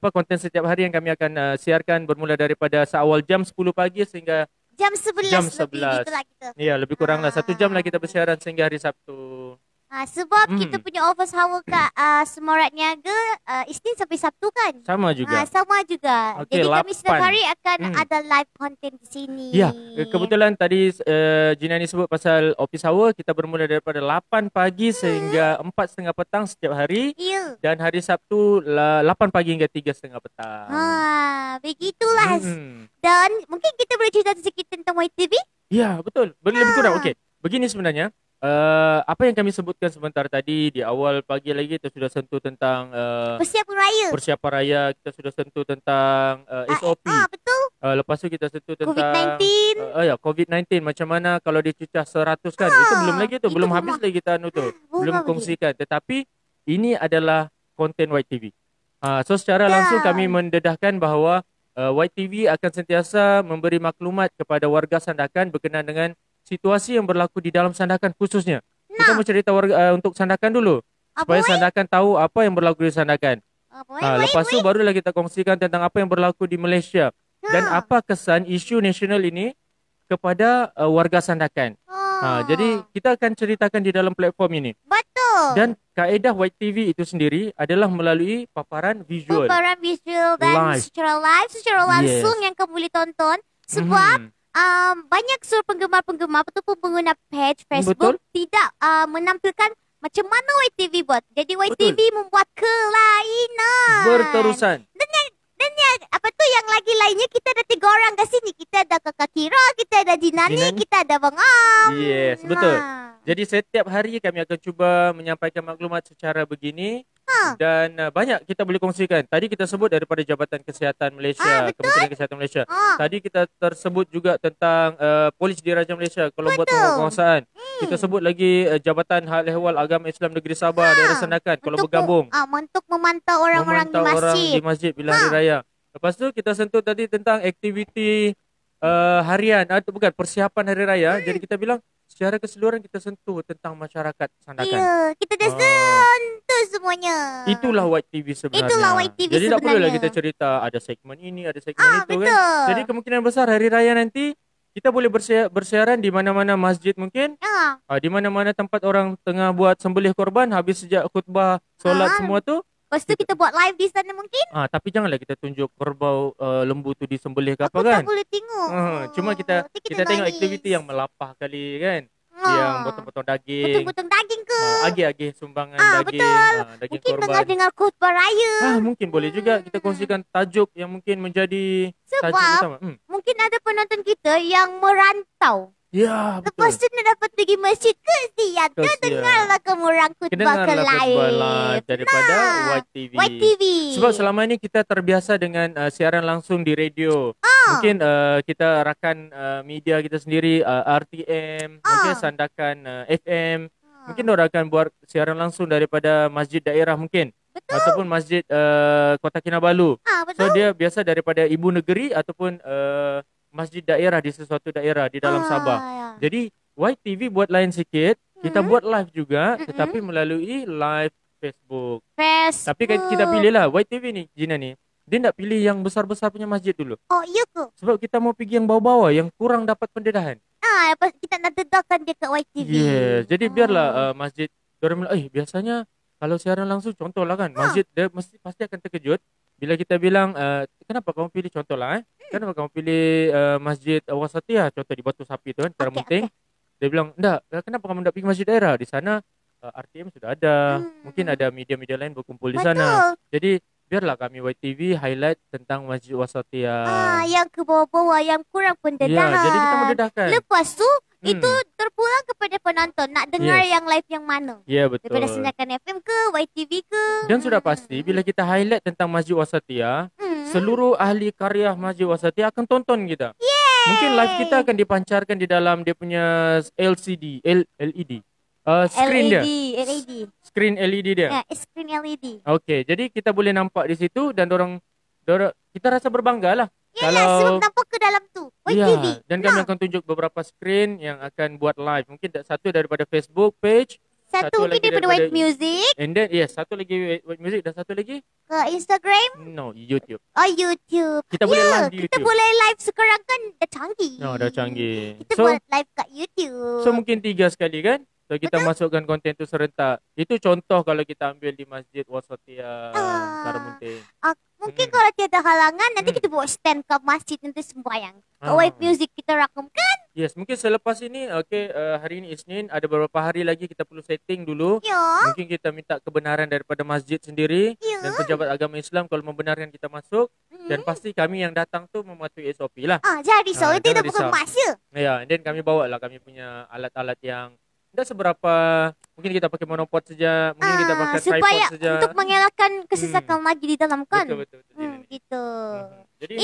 konten setiap hari yang kami akan siarkan bermula daripada seawal jam 10 pagi sehingga jam 11. Ya, lebih kuranglah 1 jam lah kita bersiaran sehingga hari Sabtu. Sebab kita punya office hour kat Semarak Niaga Isnin sampai Sabtu kan? Sama juga. Sama juga. Okay, jadi kami setiap hari akan ada live content di sini. Ya, kebetulan tadi Jinani sebut pasal office hour. Kita bermula daripada 8 pagi sehingga 4.30 petang setiap hari. Dan hari Sabtu 8 pagi hingga 3.30 petang. Begitulah. Dan mungkin kita boleh cerita sedikit tentang YTV? Ya, betul. Lebih kurang. Okey. Begini sebenarnya. Apa yang kami sebutkan sebentar tadi di awal pagi lagi kita sudah sentuh tentang persiapan raya, kita sudah sentuh tentang SOP. Betul. Lepas tu kita sentuh tentang COVID-19. COVID-19 macam mana kalau dicecah 100 kan. Itu belum lagi tu, belum habis lagi kita belum kongsikan. Tetapi ini adalah konten YTV. So secara langsung kami mendedahkan bahawa YTV akan sentiasa memberi maklumat kepada warga Sandakan berkenaan dengan situasi yang berlaku di dalam Sandakan khususnya. Kita mau cerita untuk Sandakan dulu. Supaya Sandakan tahu apa yang berlaku di Sandakan. Lepas tu barulah kita kongsikan tentang apa yang berlaku di Malaysia. Dan apa kesan isu nasional ini kepada warga Sandakan. Jadi kita akan ceritakan di dalam platform ini. Betul. Dan kaedah YTV itu sendiri adalah melalui paparan visual. Paparan visual dan secara langsung yang kamu boleh tonton. Sebab banyak penggemar-penggemar ataupun pengguna page Facebook tidak menampilkan macam mana YTV buat. Jadi YTV membuat kelainan berterusan. Dan yang lagi lainnya kita ada 3 orang kat sini. Kita ada Kakak Kira, kita ada Jinani, kita ada Bang Am. Yes, betul. Jadi setiap hari kami akan cuba menyampaikan maklumat secara begini. Dan banyak kita boleh kongsikan. Tadi kita sebut daripada Jabatan Kesihatan Malaysia, Kementerian Kesihatan Malaysia. Tadi kita tersebut juga tentang Polis Diraja Malaysia kalau buat penguasaan. Kita sebut lagi Jabatan Hal Ehwal Agama Islam Negeri Sabah daerah Sandakan kalau bergabung. Untuk memantau orang-orang di masjid bila hari raya. Lepas tu kita sentuh tadi tentang aktiviti harian atau bukan persiapan hari raya. Jadi kita bilang secara keseluruhan kita sentuh tentang masyarakat Sandakan. Ya, kita dah sentuh semuanya. Itulah YTV sebenarnya. Jadi tak perlulah kita cerita ada segmen ini, ada segmen itu betul. kan. Jadi kemungkinan besar hari raya nanti kita boleh bersiaran di mana-mana masjid mungkin. Di mana-mana tempat orang tengah buat sembelih korban habis sejak khutbah solat semua tu. Lepas tu kita buat live di sana mungkin. Tapi janganlah kita tunjuk kerbau lembu tu disembelih ke apa Aku kan. tak boleh tengok. Cuma kita tengok aktiviti yang melapah kali kan. Yang potong-potong daging. Potong-potong daging ke? Agih-agih sumbangan daging. Daging mungkin korban. Mungkin dengar khutbah raya. Mungkin boleh juga kita kongsikan tajuk yang mungkin menjadi tajuk utama. Mungkin ada penonton kita yang merantau. Ya, betul. Lepas tu nak dapat pergi masjid kesian. Dengarlah kamu orang khutbah ke live daripada YTV. Sebab selama ini kita terbiasa dengan siaran langsung di radio. Mungkin kita rakan media kita sendiri RTM, mungkin Sandakan FM. Mungkin orang akan buat siaran langsung daripada masjid daerah mungkin. Betul. Ataupun masjid Kota Kinabalu. Betul. So dia biasa daripada ibu negeri ataupun masjid daerah di sesuatu daerah di dalam Sabah. Jadi YTV buat lain sikit, kita buat live juga tetapi melalui live Facebook. Tapi kita pilihlah YTV ni Gina ni. Dia nak pilih yang besar-besar punya masjid dulu. Oh, iya ke? Sebab kita mau pergi yang bawah-bawah yang kurang dapat pendedahan. Kita nak dedahkan dia kat YTV. Yes. Jadi biarlah masjid dorang biasanya kalau siaran langsung contohlah kan, masjid dia pasti akan terkejut bila kita bilang kenapa kamu pilih contohlah kenapa kamu pilih Masjid Wasatiyah contoh di Batu Sapi tu kan, Cara Munting. Dia bilang, "Enggak, kenapa kamu nak pergi masjid daerah? Di sana RTM sudah ada. Mungkin ada media-media lain berkumpul di sana. Jadi biarlah kami YTV highlight tentang Masjid Wasatiyah. Yang ke bawah-bawah, yang kurang pendedahan. Ya, jadi kita mendedahkan. Lepas tu, itu terpulang kepada penonton. Nak dengar yang live yang mana. Ya, betul. Daripada Senyakan FM ke, YTV ke. Dan sudah pasti, bila kita highlight tentang Masjid Wasatiyah, seluruh ahli karya Masjid Wasatiyah akan tonton kita. Mungkin live kita akan dipancarkan di dalam dia punya LCD, LED. Screen LED, dia. LED. Screen LED dia. Ya, screen LED. Okey, jadi kita boleh nampak di situ dan dorang kita rasa berbangga lah. Yalah, sebab nampak ke dalam tu. YTV. Ya, dan kami akan tunjuk beberapa screen yang akan buat live. Mungkin satu daripada Facebook page. Satu mungkin daripada White Music. And then, satu lagi White Music dan satu lagi? Ke Instagram. No, YouTube. Oh, YouTube. Kita boleh live di YouTube. Kita boleh live sekarang kan dah canggih. Dah canggih. Kita buat live kat YouTube. So, mungkin 3 sekali kan? So, kita masukkan konten tu serentak. Itu contoh kalau kita ambil di Masjid Wasatiyah Karamunting. Mungkin kalau tiada halangan, nanti kita bawa stand ke masjid nanti sembahyang. Ke White Music kita rakamkan. Yes, mungkin selepas ini, hari ini Isnin, ada beberapa hari lagi kita perlu setting dulu. Ya. Mungkin kita minta kebenaran daripada masjid sendiri. Dan pejabat agama Islam kalau membenarkan kita masuk. Dan pasti kami yang datang tu mematuhi SOP lah. Jangan risau, tidak bukan masa. Ya, dan kami bawa lah kami punya alat-alat yang tidak seberapa, mungkin kita pakai monopod saja, mungkin kita pakai tripod saja. Supaya untuk mengelakkan kesesakan lagi di dalam kan. Betul. Gitu. Jadi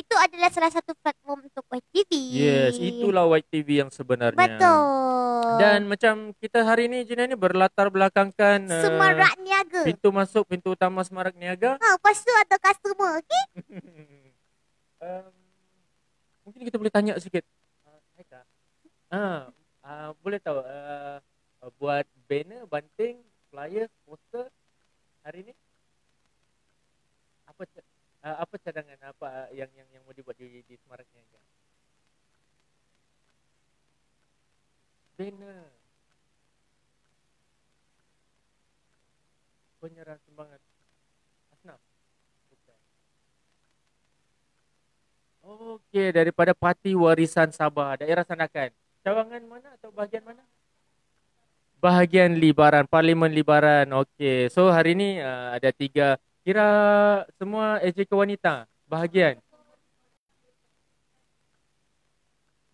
itu adalah salah satu platform untuk YTV. Yes, itulah YTV yang sebenarnya. Betul. Dan macam kita hari ini Gina ni berlatar belakangkan Semarak Niaga. Pintu masuk, pintu utama Semarak Niaga. Lepas tu ada customer, okey? Mungkin kita boleh tanya sikit. Hai Kak. Boleh tahu buat banner, banting, flyer, poster hari ini apa cadangan apa yang mau dibuat di Semarak Niaga? Banner, penyerahan sumbangan asnaf. Okey, daripada Parti Warisan Sabah, daerah Sandakan. Cawangan mana atau bahagian mana? Bahagian Libaran, Parlimen Libaran. Okey, so hari ni ada 3, kira semua AJK wanita bahagian.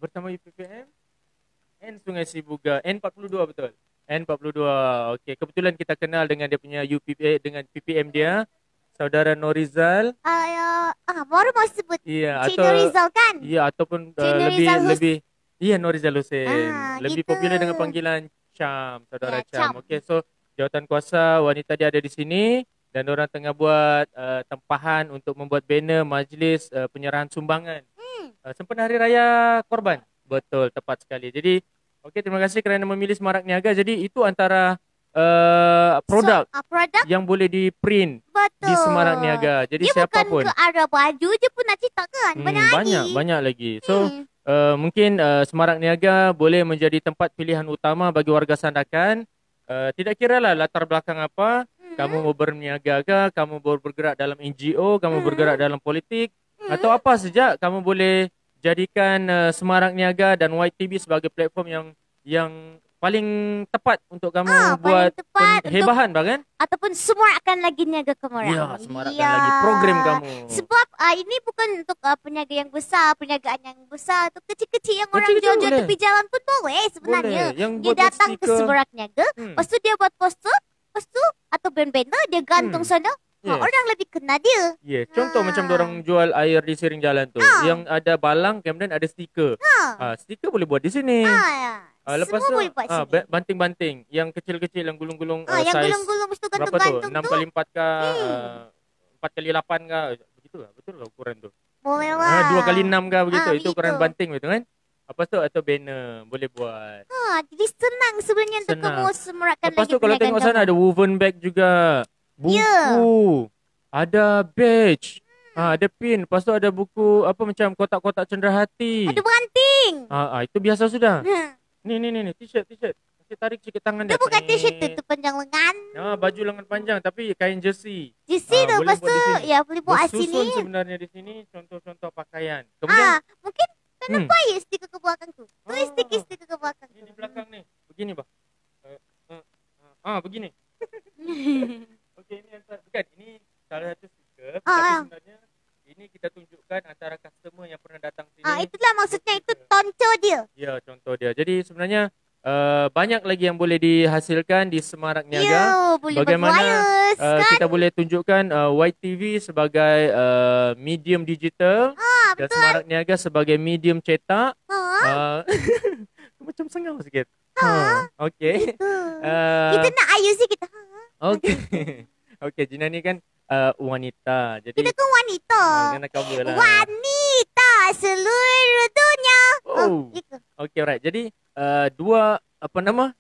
Bersama UPPM N Sungai Sibuga, N42 betul? N42. Okey, kebetulan kita kenal dengan dia punya dengan PPM dia, Saudara Norizal. Baru mau sebut. Ya, Cik Norizal kan? Ya, ataupun lebih iya, Norizal Hussein. Lebih popular dengan panggilan Cham, Saudara Cham. Okey, so jawatan kuasa wanita dia ada di sini dan orang tengah buat tempahan untuk membuat banner majlis penyerahan sumbangan. Sempena Hari Raya Korban. Betul, tepat sekali. Jadi, okey, terima kasih kerana memilih Semarak Niaga. Jadi, itu antara produk yang boleh di print di Semarak Niaga. Jadi dia siapapun. Dia bukan ke arah baju je pun nak cerita kan. Banyak lagi. So mungkin Semarak Niaga boleh menjadi tempat pilihan utama bagi warga Sandakan. Tidak kira lah latar belakang apa. Kamu mau berniaga ke, kamu mau bergerak dalam NGO, kamu bergerak dalam politik, atau apa saja, kamu boleh jadikan Semarak Niaga dan YTV sebagai platform yang paling tepat untuk kamu buat hebahan bahkan. Ataupun semua akan lagi niaga kemurah. Ya, semua akan lagi program kamu. Sebab ini bukan untuk peniaga yang besar, perniagaan yang besar. Untuk kecil-kecil yang orang jual-jual tepi jalan pun boleh sebenarnya. Dia datang ke Semarak Niaga, lepas tu dia buat poster, lepas tu atau banner dia gantung sana. Orang lebih kenal dia. Yes, contoh macam orang jual air di siring jalan tu. Yang ada balang kemudian ada stiker. Stiker boleh buat di sini. Lepas tu banting-banting yang kecil-kecil yang gulung-gulung yang gulung-gulung mesti gantung-gantung tu 6x4 ke 4x8 ke begitu lah, betul ke ukuran tu? Boleh lah. 2x6 ke begitu, itu ukuran banting betul kan? Lepas tu atau banner boleh buat. Jadi senang sebenarnya untuk kamu semarakkan lagi. Lepas tu kalau tengok sana ada woven bag juga. Buku. Ada badge. Ada pin. Lepas tu ada buku apa macam kotak-kotak cenderahati. Ada banting. Itu biasa sudah. Ni t-shirt. Kasi tarik sikit tangan dia. Itu bukan t-shirt tu panjang lengan. Baju lengan panjang tapi kain jersey. Jersey tu lepas tu ya boleh buat sini. Bersusun sebenarnya di sini contoh-contoh pakaian. Kemudian mungkin nampak ya stiker ke belakang tu. Tulis stiker ke belakang tu. Ini di belakang ni. Begini bah. Begini. Okey, ini bukan, ini salah satu stiker, tapi sebenarnya ini kita tunjukkan antara customer yang pernah datang sini. Itulah maksudnya, itu contoh dia. Ya, contoh dia. Jadi sebenarnya banyak lagi yang boleh dihasilkan di Semarak Niaga. Ya, boleh bagaimana kan? kita boleh tunjukkan YTV sebagai medium digital dan Semarak Niaga sebagai medium cetak. Macam sengau sikit. Okey. Kita nak ayu sih kita. Okey. Okey, Gina ni kan wanita. Jadi kita kan wanita. Kena cover lah. Wanita seluruh dunia. Okey, alright. Jadi dua apa nama?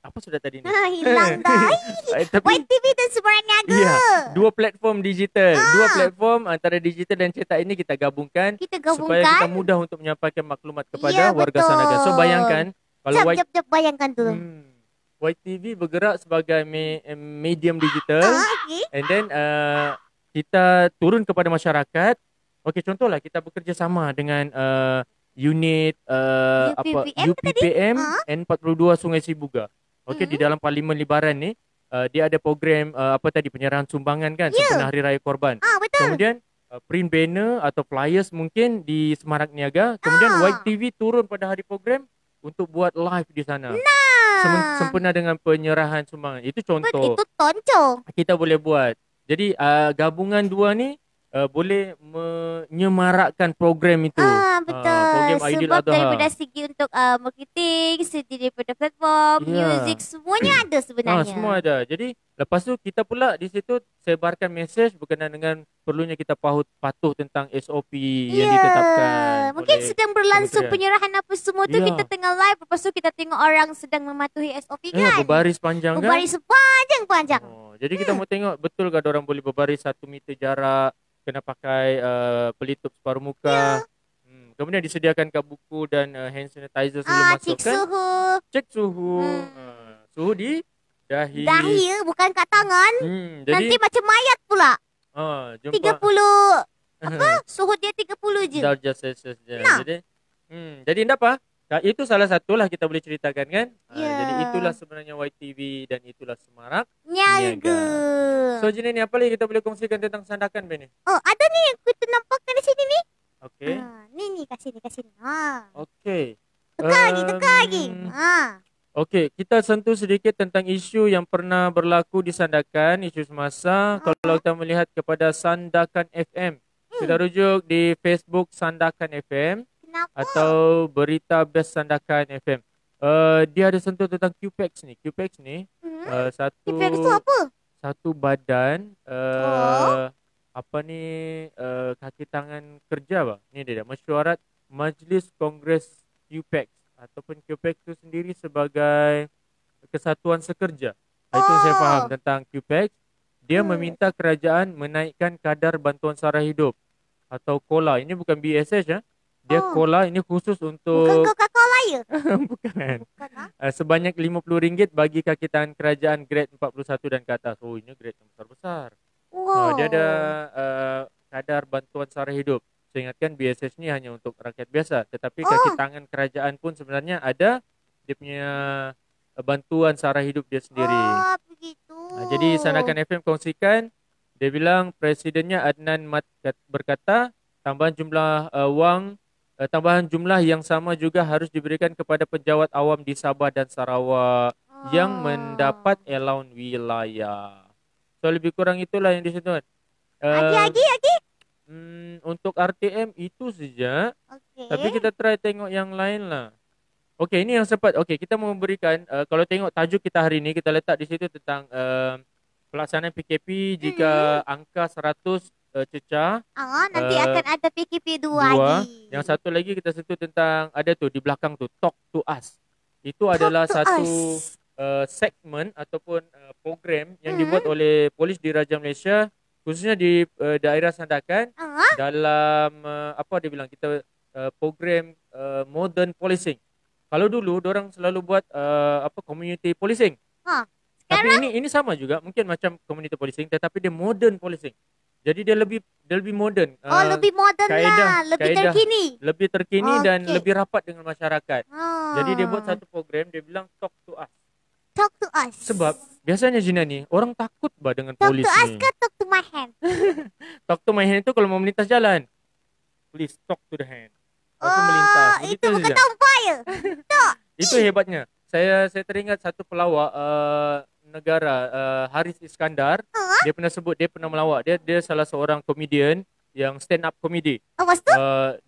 Apa sudah tadi ni? Hilang dah. YTV dan Semarak Niaga. Ya, dua platform digital. Dua platform antara digital dan cetak ini kita gabungkan. Supaya kita mudah untuk menyampaikan maklumat kepada warga Sanaga. So bayangkan kalau Jap, bayangkan dulu. YTV bergerak sebagai medium digital. And then kita turun kepada masyarakat. Okey, contohlah kita bekerjasama dengan unit UPPM N42 Sungai Sibuga. Okey, di dalam Parlimen Libaran ni dia ada program penyerahan sumbangan kan sempena Hari Raya Korban. Betul. Kemudian print banner atau flyers mungkin di Semarak Niaga. Kemudian YTV turun pada hari program untuk buat live di sana. Sempena dengan penyerahan sumbangan. Itu contoh. Itu contoh. Kita boleh buat. Jadi gabungan dua ni boleh menyemarakkan program itu. Betul. Program Aidil Sebab Adha. daripada segi untuk marketing, segi daripada platform, music, semuanya ada sebenarnya. Semua ada. Jadi lepas tu kita pula di situ sebarkan mesej berkenaan dengan perlunya kita patuh tentang SOP yang ditetapkan. Mungkin sedang berlangsung penyerahan apa semua tu, kita tengah live, lepas tu kita tengok orang sedang mematuhi SOP kan. Berbaris panjang kan. Berbaris panjang. Jadi kita mau tengok betul ke orang boleh berbaris 1 meter jarak, kena pakai pelitup separuh muka. Kemudian disediakan kad buku dan hand sanitizer sebelum masuk kan. Cek suhu. Suhu di dahi. Dahi, bukan kat tangan. Jadi, nanti macam mayat pula. Jumpa 30 suhu dia 30 je. Darjah Celsius je. Jadi enggak apa? Itu salah satulah kita boleh ceritakan kan. Jadi itulah sebenarnya YTV dan itulah Semarak Niaga. So Gina ni apa lagi kita boleh kongsikan tentang sandakan Ben ni? Ada ni kita nampakkan di sini ni. Okey. Ni kat sini. Okey. Tekan lagi. Okey, kita sentuh sedikit tentang isu yang pernah berlaku di Sandakan, isu semasa. Kalau kita melihat kepada Sandakan FM, kita rujuk di Facebook Sandakan FM. Atau berita Best Sandakan FM. Dia ada sentuh tentang QPEX ni. QPEX ni QPEX tu apa? Satu badan kaki tangan kerja bah. Ni dia mesyuarat Majlis Kongres QPEX ataupun QPEX itu sendiri sebagai kesatuan sekerja. Itu saya faham tentang QPEX. Dia meminta kerajaan menaikkan kadar bantuan sara hidup atau KOLA. Ini bukan BSH Dia KOLA ini khusus untuk... Bukan Coca-Cola ya? Bukan. Sebanyak RM50 bagi kaki tangan kerajaan grade 41 dan ke atas. Ini grade yang besar-besar. Dia ada kadar bantuan sara hidup. Saya ingatkan BSH ni hanya untuk rakyat biasa. Tetapi kaki tangan kerajaan pun sebenarnya ada dia punya bantuan sara hidup dia sendiri. Begitu. Jadi Sandakan FM kongsikan. Dia bilang presidennya Adnan Mat berkata tambahan jumlah yang sama juga harus diberikan kepada pejabat awam di Sabah dan Sarawak yang mendapat allowance wilayah. So lebih kurang itulah yang di situ. Lagi. Untuk RTM itu saja. Tapi kita try tengok yang lain lah. Okey, ini yang sempat. Okey, kita memberikan kalau tengok tajuk kita hari ini kita letak di situ tentang pelaksanaan PKP jika angka 100 cecah. Nanti akan ada PKP 2 lagi. Yang satu lagi kita sentuh tentang ada tu di belakang tu Talk to Us. Itu adalah satu segmen ataupun program yang dibuat oleh polis diraja Malaysia khususnya di daerah Sandakan dalam dia bilang kita program modern policing. Kalau dulu orang selalu buat community policing. Sekarang tapi ini sama juga mungkin macam community policing tetapi dia modern policing. Jadi dia lebih modern. Lebih modern lah, lebih terkini dan lebih rapat dengan masyarakat. Jadi dia buat satu program dia bilang Talk to Us. Talk to us. Sebab biasanya Jina ni orang takut dengan talk polis to us ni. ke talk to my hand? Talk to my hand itu kalau mau melintas jalan. Please talk to the hand. Lepas tu melintas. Begitu itu bukan saja. tampar ya. Itu hebatnya. Saya teringat satu pelawak negara Haris Iskandar. Dia pernah sebut dia pernah melawak. Dia salah seorang komedian yang stand up comedy. Lepas tu?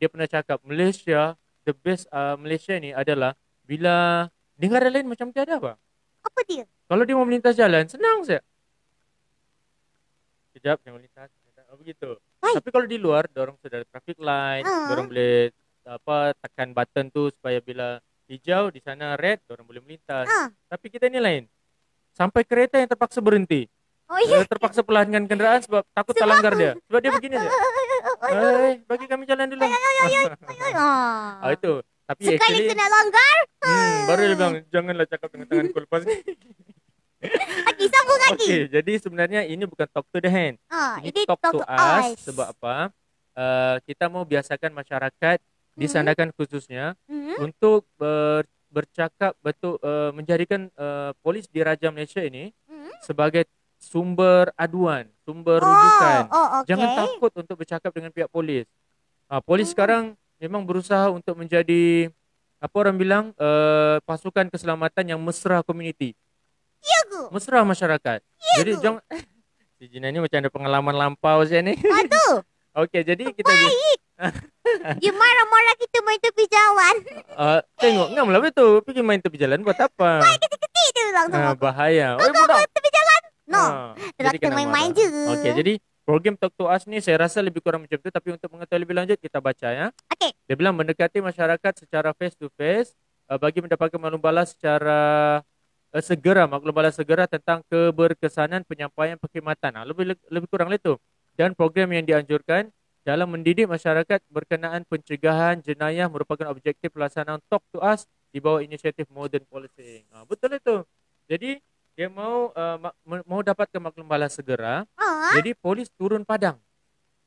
Dia pernah cakap Malaysia, the best Malaysia ni adalah bila negara lain macam tiada apa. Apa dia? Kalau dia mau melintas jalan, senang saja. Sekejap, jangan melintas. Begitu. Baik. Tapi kalau di luar, dorang sudah ada traffic light, dorang boleh tekan button tu supaya bila hijau di sana red, dorang boleh melintas. Tapi kita ni lain. Sampai kereta yang terpaksa berhenti. Oh iya. Terpaksa perlahankan kenderaan sebab takut terlanggar dia. Sebab dia begini saja. Bagi kami jalan dulu. Itu. Tapi sekali actually, kena langgar. baru dia bilang janganlah cakap dengan tanganku lepas ni. Lagi sambung lagi. Okay, jadi sebenarnya ini bukan talk to the hand. Ini talk to us. Sebab apa? Kita mau biasakan masyarakat di Sandakan khususnya untuk bercakap betul, menjadikan polis di Raja Malaysia ini sebagai sumber aduan, sumber rujukan. Okay. Jangan takut untuk bercakap dengan pihak polis. Polis sekarang memang berusaha untuk menjadi apa orang bilang pasukan keselamatan yang mesra community. Ya ke? Mesra masyarakat. Ya jadi jangan si Jina ni macam ada pengalaman lampau saya ni. Aduh. Okey, jadi kita baik. Dia marah-marah kita main tepi jalan. Tengok ngam lah betul. Pergi main tepi jalan buat apa? Baik ketik-ketik dia bilang sama aku. Bahaya. Kau tepi jalan? No. Jadi kita main-main je. Okey, jadi program Talk to Us ni saya rasa lebih kurang macam tu, tapi untuk mengetahui lebih lanjut kita baca ya. Okey. Dia bilang mendekati masyarakat secara face to face bagi mendapatkan maklum balas secara maklum balas segera tentang keberkesanan penyampaian perkhidmatan. Lebih kurang itu. Dan program yang dianjurkan dalam mendidik masyarakat berkenaan pencegahan jenayah merupakan objektif pelaksanaan Talk to Us di bawah inisiatif Modern Policing. Betul itu. Jadi dia mau dapatkan maklum balas segera. Jadi polis turun padang.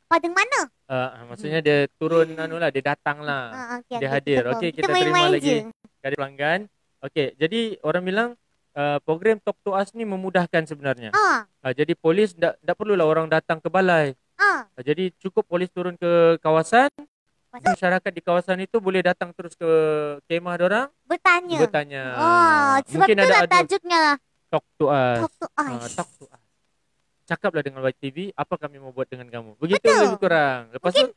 Padang mana? Maksudnya dia turun dia datanglah. Dia hadir. Okey, kita terima lagi dari pelanggan. Okey, jadi orang bilang program Talk to Us ni memudahkan sebenarnya. Jadi polis tak perlulah orang datang ke balai. Jadi cukup polis turun ke kawasan. Masyarakat di kawasan itu boleh datang terus ke kemah dorang. Bertanya. Sebab mungkin itulah tajuknya lah. Talk to Us. Talk to Us. Talk to Us. Cakaplah dengan YTV apa kami mau buat dengan kamu. Begitu lebih kurang. Lepas mungkin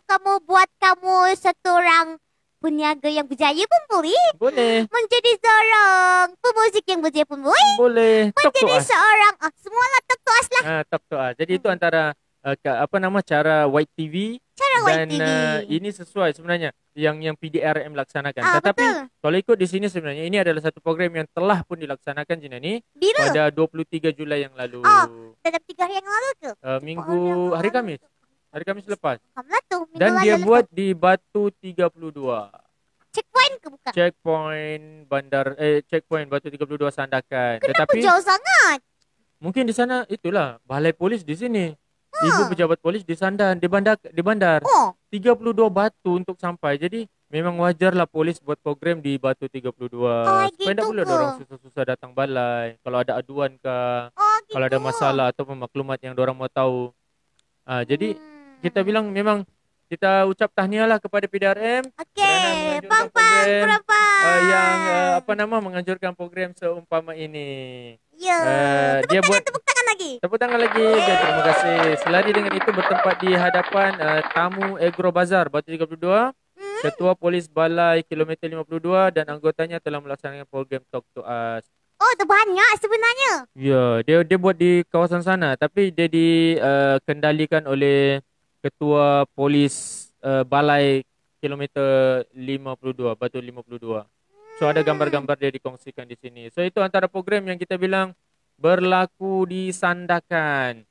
kamu buat kamu satu orang peniaga yang berjaya pun boleh. Boleh. Menjadi seorang pemuzik yang berjaya pun boleh. Boleh. Menjadi seorang semualah Talk to Us lah. Talk to Us. Jadi itu antara cara YTV dan ini sesuai sebenarnya yang PDRM laksanakan. Tetapi betul. Kalau ikut di sini sebenarnya ini adalah satu program yang telah pun dilaksanakan Jina ni pada 23 Julai yang lalu. Dalam 3 hari yang lalu ke? Hari Khamis. Hari Khamis lepas. Dan dia buat di Batu 32. Checkpoint ke bukan? Checkpoint Batu 32 Sandakan. Kenapa jauh sangat? Mungkin di sana itulah balai polis di sini. Ibu pejabat polis di Sandan, di bandar. 32 batu untuk sampai. Jadi memang wajarlah polis buat program di Batu 32. Supaya tak boleh orang susah-susah datang balai. Kalau ada aduan ke, kalau ada masalah atau maklumat yang orang mau tahu. Jadi kita bilang memang kita ucap tahniah lah kepada PDRM. Okey, pang-pang yang menganjurkan program seumpama ini. Ya, tepuk tangan lagi. Tepuk tangan lagi. Terima kasih. Selari dengan itu bertempat di hadapan tamu Agro Bazar Batu 32. Ketua Polis Balai Kilometer 52 dan anggotanya telah melaksanakan program Talk to Us. Dah banyak sebenarnya. Ya, dia buat di kawasan sana tapi dia dikendalikan oleh Ketua Polis Balai Kilometer 52, Batu 52. So ada gambar-gambar dia dikongsikan di sini. So itu antara program yang kita bilang berlaku di Sandakan.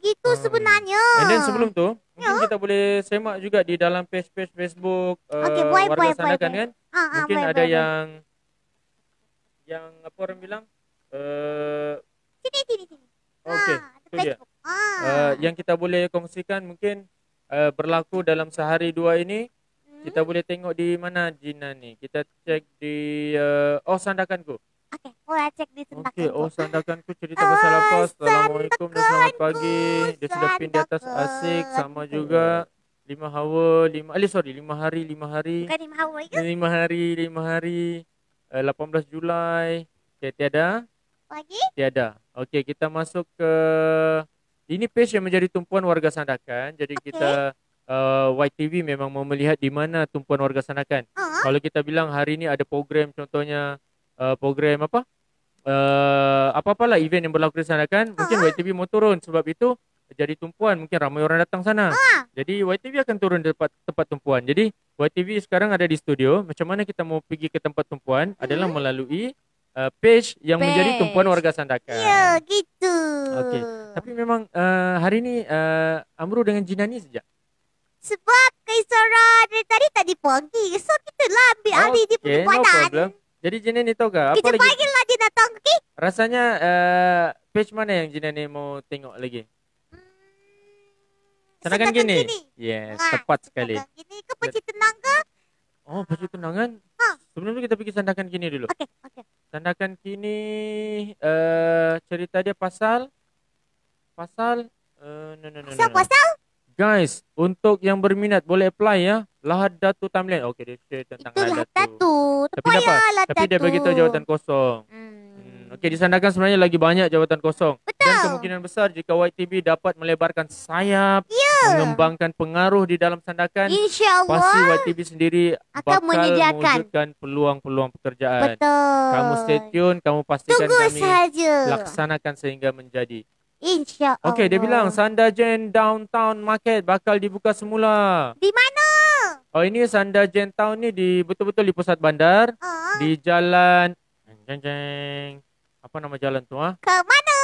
Gitu sebenarnya. And then sebelum tu, mungkin kita boleh semak juga di dalam page-page Facebook warga Sandakan kan. Mungkin ada yang apa orang bilang? Sini. Okey, itu dia. Yang kita boleh kongsikan mungkin berlaku dalam sehari dua ini. Kita boleh tengok di mana Jina ni. Kita cek di Sandakanku. cek di Sandakan. Okey, Sandakanku cerita pasal apa? Assalamualaikum dan selamat pagi. Dia sudah pin di atas asik sama juga 5 hawa, 5 hari. Bukan 5 hawa ke? 5 hari. 18 Julai. Okey, tiada? Lagi? Tiada. Okey, kita masuk ke ini page yang menjadi tumpuan warga Sandakan. Jadi kita YTV memang mau melihat di mana tumpuan warga Sandakan. Kalau kita bilang hari ini ada program, contohnya program apa? Apa-apalah event yang berlaku di Sandakan, mungkin YTV mau turun. Sebab itu jadi tumpuan, mungkin ramai orang datang sana. Jadi YTV akan turun di tempat tumpuan. Jadi YTV sekarang ada di studio. Macam mana kita mau pergi ke tempat tumpuan adalah melalui page yang menjadi tumpuan warga Sandakan. Ya, gitu. Okey. Tapi memang hari ni Amru dengan Jinani sejak. Sebab Kaisara dari tadi pagi. So, kita lah ambil alih dia punya No buatan. problem. Jadi Jinani tahu ke apa Kita lagi? panggil lah dia datang, okey? Rasanya page mana yang Jinani mau tengok lagi? Sandakan gini. Yes, tepat sekali. Sandakan gini ke Peci Tenang ke? Oh, Peci Tenangan. Sebelum tu kita pergi Sandakan Kini dulu. Okey. Sandakan Kini cerita dia pasal Pasal? Guys, untuk yang berminat boleh apply ya. Lahadatu Tamlin. Okey, dia share tentang Itulah Lahadatu. Datu. Tapi kenapa? Tapi dia bagi tahu jawatan kosong. Okey, di Sandakan sebenarnya lagi banyak jawatan kosong. Betul. Dan kemungkinan besar jika YTV dapat melebarkan sayap, mengembangkan pengaruh di dalam Sandakan, InsyaAllah pasti YTV sendiri akan bakal menyediakan mewujudkan peluang-peluang pekerjaan. Betul. Kamu stay tune, kamu pastikan Tunggu kami saja. laksanakan sehingga menjadi. InsyaAllah. Okey, dia bilang Sandajen Downtown Market bakal dibuka semula. Di mana? Oh, ini Sandajen Town ni betul-betul di pusat bandar, di jalan apa nama jalan tu Ke mana?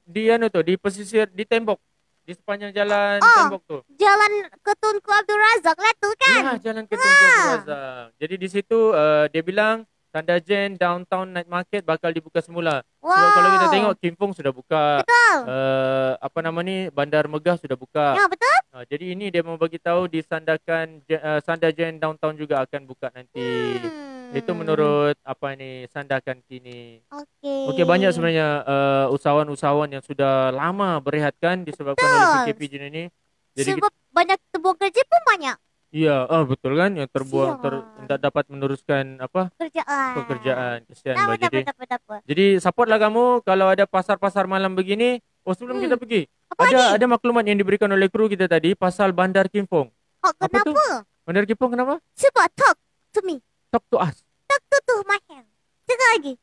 Di pesisir, di tembok, di sepanjang jalan tembok tu. Jalan Ketunku Abdul Razak lah tu kan? Ya, jalan Ketunku Abdul Razak. Jadi di situ dia bilang Sandajen Downtown Night Market bakal dibuka semula. Wow. So, kalau kita tengok Kimpung sudah buka. Betul. Bandar Megah sudah buka. Ya, betul. Jadi ini dia mau bagi tahu di Sandajen Downtown juga akan buka nanti. Itu menurut Sandakan Kini. Okey, banyak sebenarnya usahawan-usahawan yang sudah lama berehatkan disebabkan oleh PKP jenis ini. Jadi sebab banyak tembuh kerja pun banyak. Iya, betul kan, yang tidak dapat meneruskan pekerjaan. Kesian bah. Jadi supportlah kamu kalau ada pasar-pasar malam begini. Sebelum kita pergi, ada maklumat yang diberikan oleh kru kita tadi pasal Bandar Kimpung. Kenapa? Tu? Bandar Kimpung kenapa? Sebab talk to me. Talk to us. Talk to my hand. Cakap lagi.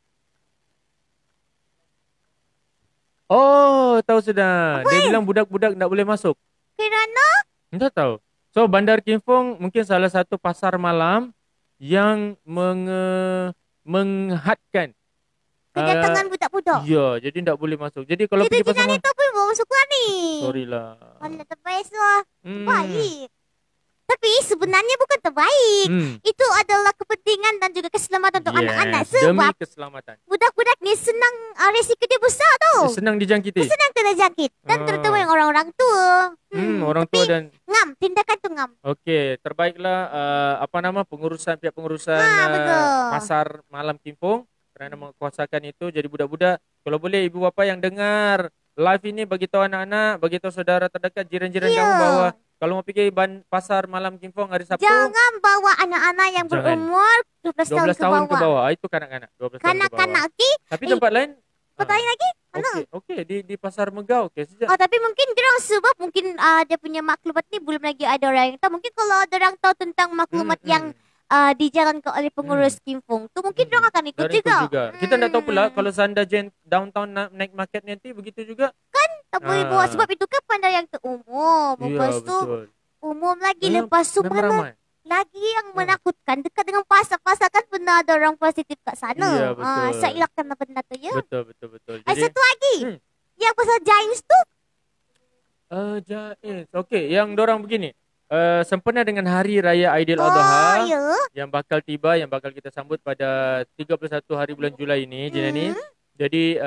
Oh, tahu sudah. Dia bilang budak-budak tak boleh masuk. Kerana? Tak tahu. So, Bandar Kimpung mungkin salah satu pasar malam yang menghadkan kedatangan budak-budak. Ya, jadi tak boleh masuk. Jadi kalau pergi pasar malam, tak boleh bawa masuk keluar ni. Sorry lah. Alah, terbaik lah. Baik. Tapi sebenarnya bukan terbaik. Itu adalah kepentingan dan juga keselamatan untuk anak-anak. Sebab demi keselamatan. Budak-budak ni senang, risiko dia besar tau. Senang dijangkiti. Senang kena jangkit. Dan terutama yang orang-orang tua. Orang tua dan ngam, tindakan tu ngam. Okey, terbaiklah pihak pengurusan pasar malam Kimpung kerana menguasakan itu. Jadi budak-budak, kalau boleh ibu bapa yang dengar live ini, bagi tahu anak-anak, bagi tahu saudara terdekat, jiran-jiran kamu bahawa kalau mau pergi pasar malam Kimpung hari Sabtu, jangan bawa anak-anak yang berumur 12 tahun ke bawah. Itu kanak-kanak. 12 kanak-kanak, okey. Tapi tempat lain? Tempat lain lagi? Mana? Okey, di pasar Megah okey saja. Tapi mungkin dia sebab mungkin dia punya maklumat ni belum lagi ada orang yang tahu. Mungkin kalau ada orang tahu tentang maklumat yang dijalankan oleh pengurus Kimpung tu, mungkin orang akan ikut juga. Kita tak tahu pula kalau Sandajen Downtown Night Market nanti begitu juga. Kan tak boleh bawa sebab itu kan bandar yang terumum. Lepas tu umum lagi. Lepas tu mana lagi yang menakutkan dekat dengan pasar-pasar kan pernah ada orang positif kat sana. Saya elakkan benda tu ya. Betul. Satu lagi. Yang pasal James tu. James. Okey, yang dorang begini. Sempena dengan Hari Raya Aidiladha yang bakal tiba, yang bakal kita sambut pada 31 hari bulan Julai ini, Jinani. Jadi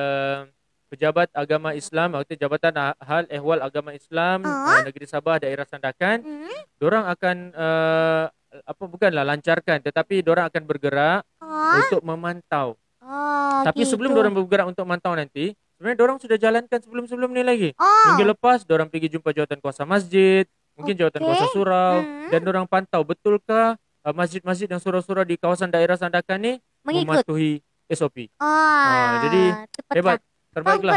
Pejabat Agama Islam atau Jabatan Hal Ehwal Agama Islam Negeri Sabah Daerah Sandakan, dorang akan bukanlah lancarkan, tetapi dorang akan bergerak untuk memantau Tapi sebelum gitu. diorang bergerak untuk mantau nanti, sebenarnya diorang sudah jalankan sebelum-sebelum ni lagi. Oh. Minggu lepas diorang pergi jumpa jawatan kuasa masjid, mungkin jawatan kuasa surau, dan diorang pantau betulkah masjid-masjid dan surau-surau di kawasan daerah Sandakan ni mematuhi SOP. Jadi hebat, terbaiklah.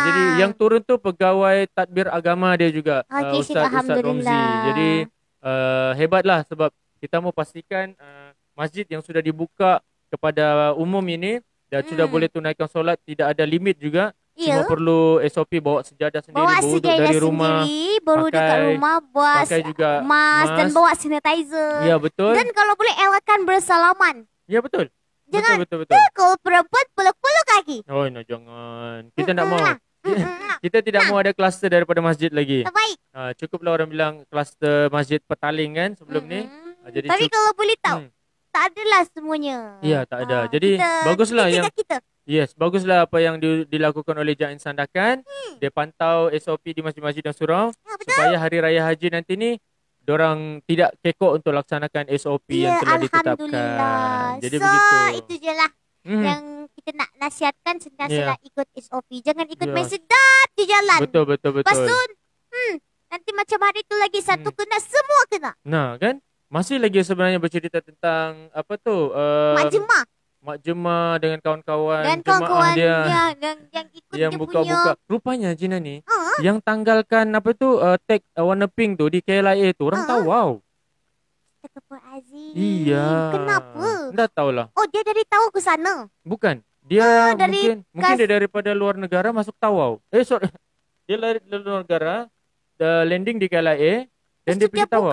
Jadi yang turun tu pegawai tadbir agama dia juga, Ustaz Romzi. Jadi hebatlah sebab kita mau pastikan masjid yang sudah dibuka kepada umum ini dan sudah boleh tunaikan solat, tidak ada limit juga. Cuma perlu SOP bawa sejadah sendiri, berwuduk dari rumah, berwuduk kat rumah, pakai juga mask dan bawa sanitizer. Ya betul. Dan kalau boleh elakkan bersalaman. Ya betul. Jangan betul. Kalau perempuan peluk-peluk kaki. Oh no, jangan. Kita tak mau. Kita tidak mau ada kluster daripada masjid lagi. Terbaik. Cukuplah orang bilang kluster masjid Petaling kan sebelum ni. Jadi tapi kalau boleh tahu, tak adalah semuanya. Ya, tak ada. Jadi baguslah Yes, baguslah apa yang dilakukan oleh Jain Sandakan. Dia pantau SOP di masjid-masjid dan surau supaya hari raya haji nanti ni dorang tidak kekok untuk laksanakan SOP yang telah ditetapkan. Jadi begitu. Itu je lah yang kita nak nasihatkan, sentiasalah ikut SOP. Jangan ikut main sedap di jalan. Betul. Lepas tu, nanti macam hari tu lagi satu kena, semua kena. Nah kan, masih lagi sebenarnya bercerita tentang apa tu? Mak Jemah dengan kawan-kawan. Dan kawan-kawan dia yang ikut yang dia buka-buka. Rupanya Jina ni, yang tanggalkan apa tu tag warna pink tu di KLIA tu, orang tahu wow. Astagfirullahalazim. Iya. Kenapa? Dah tahulah. Oh, dia dari Tawau ke sana? Bukan. Dia mungkin dia daripada luar negara masuk Tawau. Sorry. Dia dari luar negara, landing di KLIA dan dia pergi Tawau.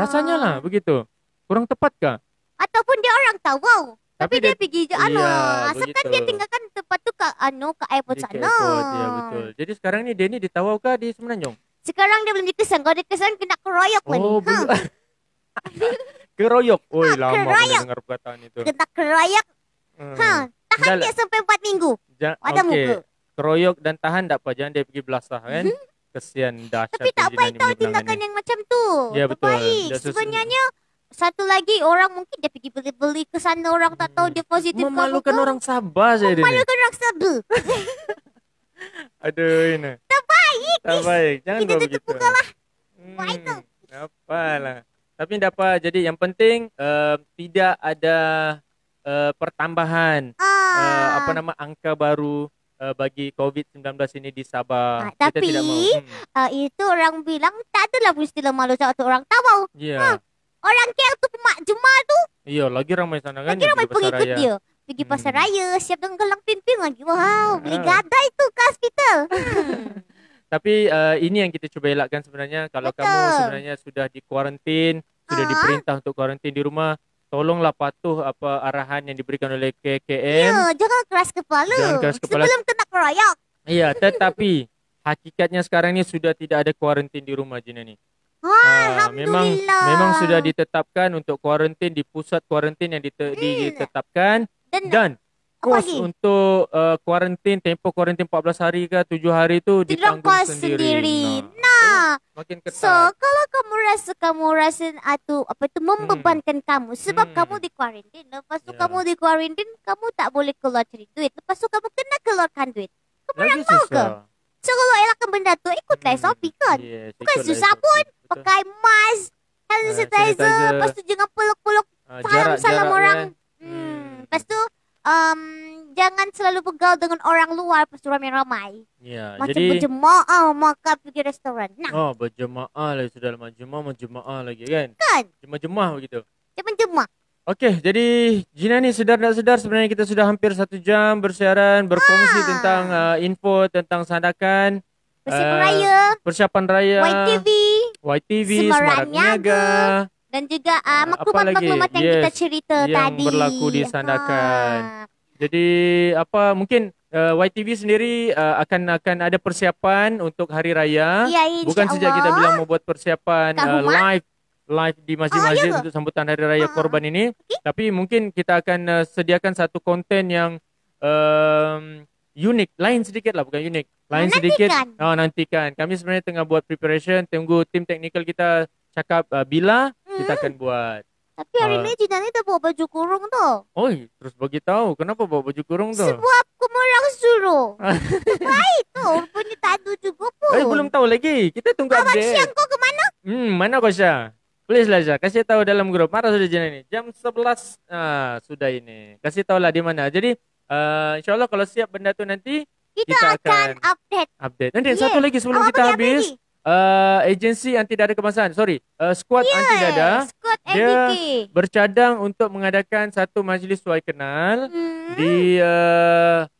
Rasanya lah begitu. Kurang tepatkah? Ataupun dia orang Tawau. Tapi dia pergi je asalkan begitu. dia tinggalkan tempat tu ke airport sana. Ya betul. Jadi sekarang ni dia ni di Tawau kah di Semenanjung? Sekarang dia belum dikesan. Kalau dikesan kena keroyok lagi. Keroyok. Oi, lama aku dengar perkataan itu. Kena keroyok. Tahan dia sampai 4 minggu. Ada muka. Keroyok dan tahan tak apa. Jangan dia pergi belasah kan. Kesian dahsyat. Tapi tak baik tahu tindakan yang macam tu. Ya betul. Baik. Sebenarnya satu lagi orang mungkin dia pergi beli-beli ke sana, orang tak tahu dia positif. Memalukan orang Sabah saja dia. Memalukan orang Sabah. Aduh ini. Tak baik. Jangan kita buat begitu. Bukalah. Wah itu. Apalah. Tapi tak apa. Jadi yang penting tidak ada pertambahan angka baru bagi COVID-19 ini di Sabah. Tapi kita tidak mau. Itu orang bilang tak adalah peristiwa malu satu orang Tawau. Ya. Orang KL tu Mak Jemah tu. Iya, lagi ramai sana kan. Lagi ramai pengikut dia. Pergi pasar raya, siap dengan gelang pimpin lagi. Wow, beli gadai tu ke hospital. Tapi ini yang kita cuba elakkan sebenarnya. Kalau kamu sebenarnya sudah di kuarantin, sudah diperintah untuk kuarantin di rumah, tolonglah patuh apa arahan yang diberikan oleh KKM. Ya, jangan keras kepala. Sebelum kena keroyok. Iya, tetapi hakikatnya sekarang ni sudah tidak ada kuarantin di rumah Jina ni. Alhamdulillah. Memang sudah ditetapkan untuk kuarantin di pusat kuarantin yang ditetapkan dan kos untuk kuarantin, tempoh kuarantin 14 hari ke 7 hari tu ditanggung sendiri. Makin ketat. So, kalau kamu rasa membebankan kamu sebab kamu di kuarantin, lepas tu kamu di kuarantin, kamu tak boleh keluar cari duit. Lepas tu kamu kena keluarkan duit. Kamu orang tahu ke? So, kalau elakkan benda tu, ikutlah SOP kan? Bukan susah pun. Pakai mask, hand sanitizer, lepas tu jangan peluk-peluk, salam orang. Lepas tu, jangan selalu pegal dengan orang luar, lepas tu ramai-ramai. Ya, macam jadi berjemaah makan pergi restoran. Berjemaah lah. Sudah lama jemaah lagi kan? Kan? Jemaah begitu. Jemaah. Okey, jadi Jina ni sedar tak sedar sebenarnya kita sudah hampir 1 jam bersiaran, berkongsi tentang info tentang Sandakan. Persiapan raya. YTV, Semarak Niaga. Dan juga maklumat-maklumat yang kita cerita yang tadi. Yang berlaku di Sandakan. Jadi mungkin YTV sendiri akan ada persiapan untuk hari raya. Ya, bukan sejak kita bilang mau buat persiapan live di masjid-masjid untuk sambutan hari raya Korban ini. Tapi mungkin kita akan sediakan satu konten yang unik, lain sedikit lah, bukan unik. Lain sedikit. Nantikan. Kami sebenarnya tengah buat preparation, tunggu tim teknikal kita cakap bila kita akan buat. Tapi hari ini Jinani dah bawa baju kurung tu. Oi, terus bagi tahu kenapa bawa baju kurung tu? Sebab kumurang suruh. Baik tu, punya tadu juga pun. Belum tahu lagi. Kita tunggu Abang update. Syang kau ke mana? Mana kau Syah? Please lah Syah, kasih tahu dalam grup. Mana sudah Jinani? Jam 11 sudah ini. Kasih tahu lah di mana. Jadi insyaAllah kalau siap benda tu nanti Kita akan update. Nanti satu lagi sebelum kita habis. Agensi anti dada kemasan. Squad anti dada. Squad Dia MDK. bercadang untuk mengadakan satu majlis suai kenal di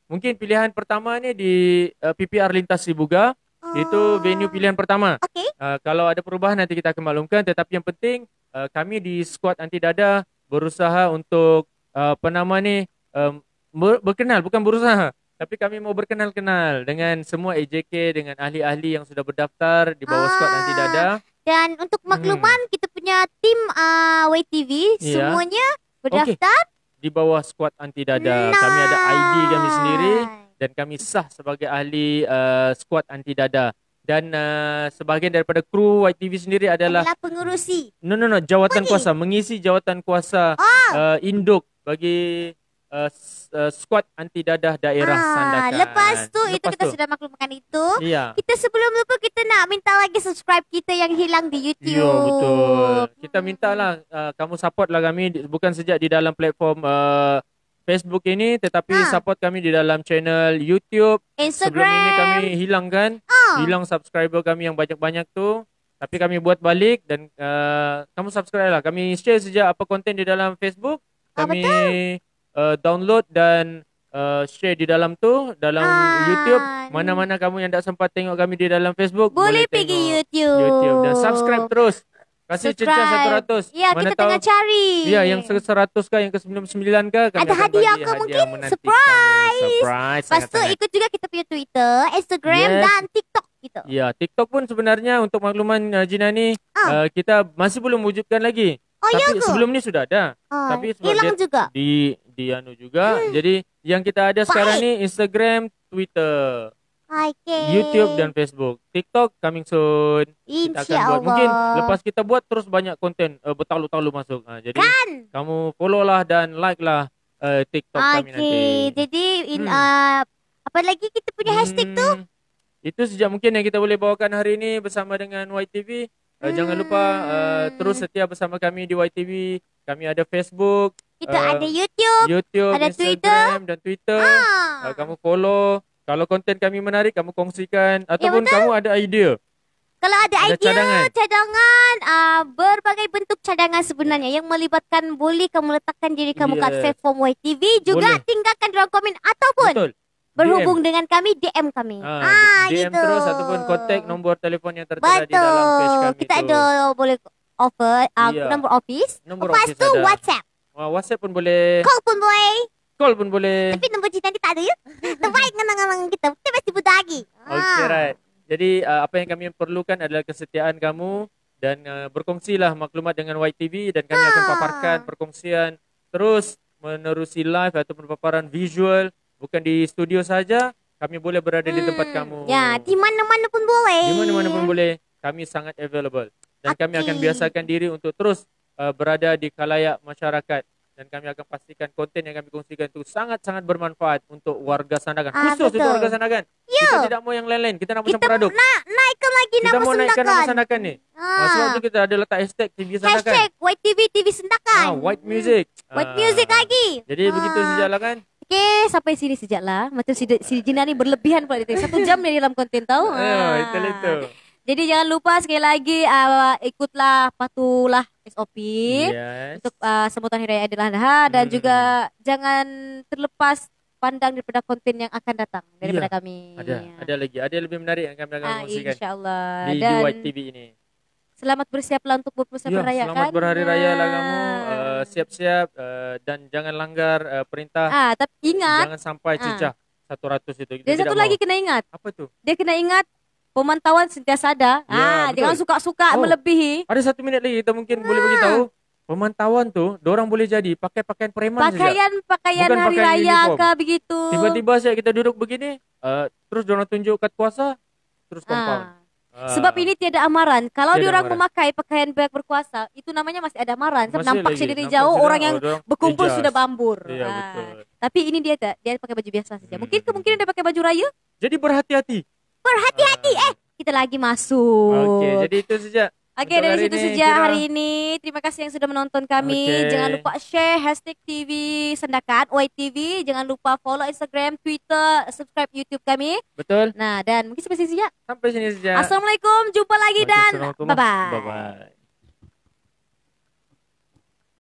mungkin pilihan pertama ni di PPR Lintas Sibuga. Itu venue pilihan pertama. Okay. Kalau ada perubahan nanti kita akan maklumkan. Tetapi yang penting kami di squad anti dada berusaha untuk berkenal, bukan berusaha. Tapi kami mau berkenal-kenal dengan semua AJK, dengan ahli-ahli yang sudah berdaftar di bawah squad anti dada. Dan untuk makluman kita punya tim YTV semuanya berdaftar di bawah squad anti dada. Kami ada ID kami sendiri dan kami sah sebagai ahli squad anti dada. Dan sebahagian daripada kru YTV sendiri adalah pengurusi. Jawatan kuasa, mengisi jawatan kuasa induk bagi squad anti dadah daerah Sandakan. Lepas tu kita sudah maklumkan itu. Iya. Kita sebelum lupa kita nak minta lagi subscribe kita yang hilang di YouTube. Ya, betul. Kita mintalah kamu support lah kami bukan sejak di dalam platform Facebook ini, tetapi support kami di dalam channel YouTube. Instagram. Sebelum ini kami hilang subscriber kami yang banyak-banyak tu. Tapi kami buat balik dan kamu subscribe lah. Kami share sejak apa konten di dalam Facebook. Kami download dan share di dalam tu, dalam YouTube. Mana-mana kamu yang tak sempat tengok kami di dalam Facebook, boleh pergi YouTube dan subscribe terus. Kasih cecah 100. Ya, kita tengah cari. Ya, yang 100 kah, yang ke-99 kah, kami ada hadiah ke mungkin? Surprise. Lepas tu ikut juga kita punya Twitter, Instagram dan TikTok kita. Ya, TikTok pun sebenarnya untuk makluman Jinani, kita masih belum wujudkan lagi. Tapi sebelum ni sudah ada. Tapi sebab hilang juga. Di juga. Jadi yang kita ada sekarang ni Instagram, Twitter, YouTube dan Facebook. TikTok coming soon. Kita akan buat. Mungkin lepas kita buat terus banyak konten bertalu-talu masuk. Jadi kamu follow lah dan like lah TikTok kami nanti. Jadi apa lagi kita punya hashtag tu? Itu sejak mungkin yang kita boleh bawakan hari ini bersama dengan YTV. Jangan lupa terus setia bersama kami di YTV. Kami ada Facebook. Kita ada YouTube, ada Instagram dan Twitter. Kamu follow. Kalau konten kami menarik, kamu kongsikan. Ataupun kamu ada idea. Kalau ada idea, cadangan, berbagai bentuk cadangan sebenarnya yang melibatkan boleh kamu letakkan diri kamu kat platform YTV. Juga tinggalkan dalam komen ataupun berhubung dengan kami, DM kami. DM gitu. Terus ataupun kontak nombor telefon yang tertera di dalam page kami. Kita ada boleh offer nombor office. Lepas tu ada. WhatsApp. WhatsApp pun boleh. Call pun boleh. Tapi nombor cinta kita ada ya. Terbaik dengan kita. Kita mesti butuh lagi. Okay, right. Jadi apa yang kami perlukan adalah kesetiaan kamu dan berkongsilah maklumat dengan YTV dan kami akan paparkan perkongsian terus menerusi live ataupun paparan visual. Bukan di studio saja, kami boleh berada di tempat kamu. Ya, di mana-mana pun boleh. Di mana-mana pun boleh. Kami sangat available. Dan kami akan biasakan diri untuk terus berada di khalayak masyarakat. Dan kami akan pastikan konten yang kami kongsikan itu sangat-sangat bermanfaat untuk warga Sandakan. Khusus untuk warga Sandakan. Kita tidak mau yang lain-lain. Kita nak macam produk. Naikkan lagi nama Sandakan. Kita mau naikkan nama Sandakan ni. Sebab tu kita ada letak hashtag TV Sandakan. Hashtag YTV TV Sandakan. White Music. White Music lagi. Jadi begitu sajalah kan. Okay, sampai sini sejaklah. Macam si Jinani berlebihan pula dia. 1 jam dia dalam konten tahu. Itu. Jadi jangan lupa sekali lagi ikutlah, patuhlah SOP untuk sambutan Hari Raya Aidil Adha dan juga jangan terlepas pandang daripada konten yang akan datang daripada kami. Ada lagi. Ada lebih menarik yang kami akan kongsikan. InsyaAllah. Di YTV ini. Selamat bersiaplah untuk berpusat raya kan. Selamat berhari raya lah kamu. Siap-siap dan jangan langgar perintah. Tapi ingat. Jangan sampai cecah 100 itu. Dia satu lagi kena ingat. Apa tu? Dia kena ingat pemantauan sentiasa ada. Jangan suka-suka melebihi. Ada 1 minit lagi kita mungkin boleh beritahu. Pemantauan tu, dorang boleh jadi pakai pakaian preman saja. Pakaian hari raya ke begitu. Tiba-tiba saja kita duduk begini, terus dorang tunjuk kad kuasa, terus compound. Sebab ini tiada amaran. Kalau diorang memakai pakaian pihak berkuasa, itu namanya masih ada amaran. Sebab nampak dari jauh orang yang berkumpul sudah bambur. Betul. Tapi ini dia pakai baju biasa saja. Mungkin kemungkinan dia pakai baju raya. Jadi berhati-hati. Berhati-hati. Kita lagi masuk. Oke, jadi itu saja. Oke, dari situ saja hari ini. Terima kasih yang sudah menonton kami. Jangan lupa share #TV Sendakan YTV. Jangan lupa follow Instagram, Twitter, subscribe YouTube kami. Betul. Nah, dan mungkin sampai sini saja. Sampai sini saja. Assalamualaikum, jumpa lagi dan bye-bye. Bye-bye.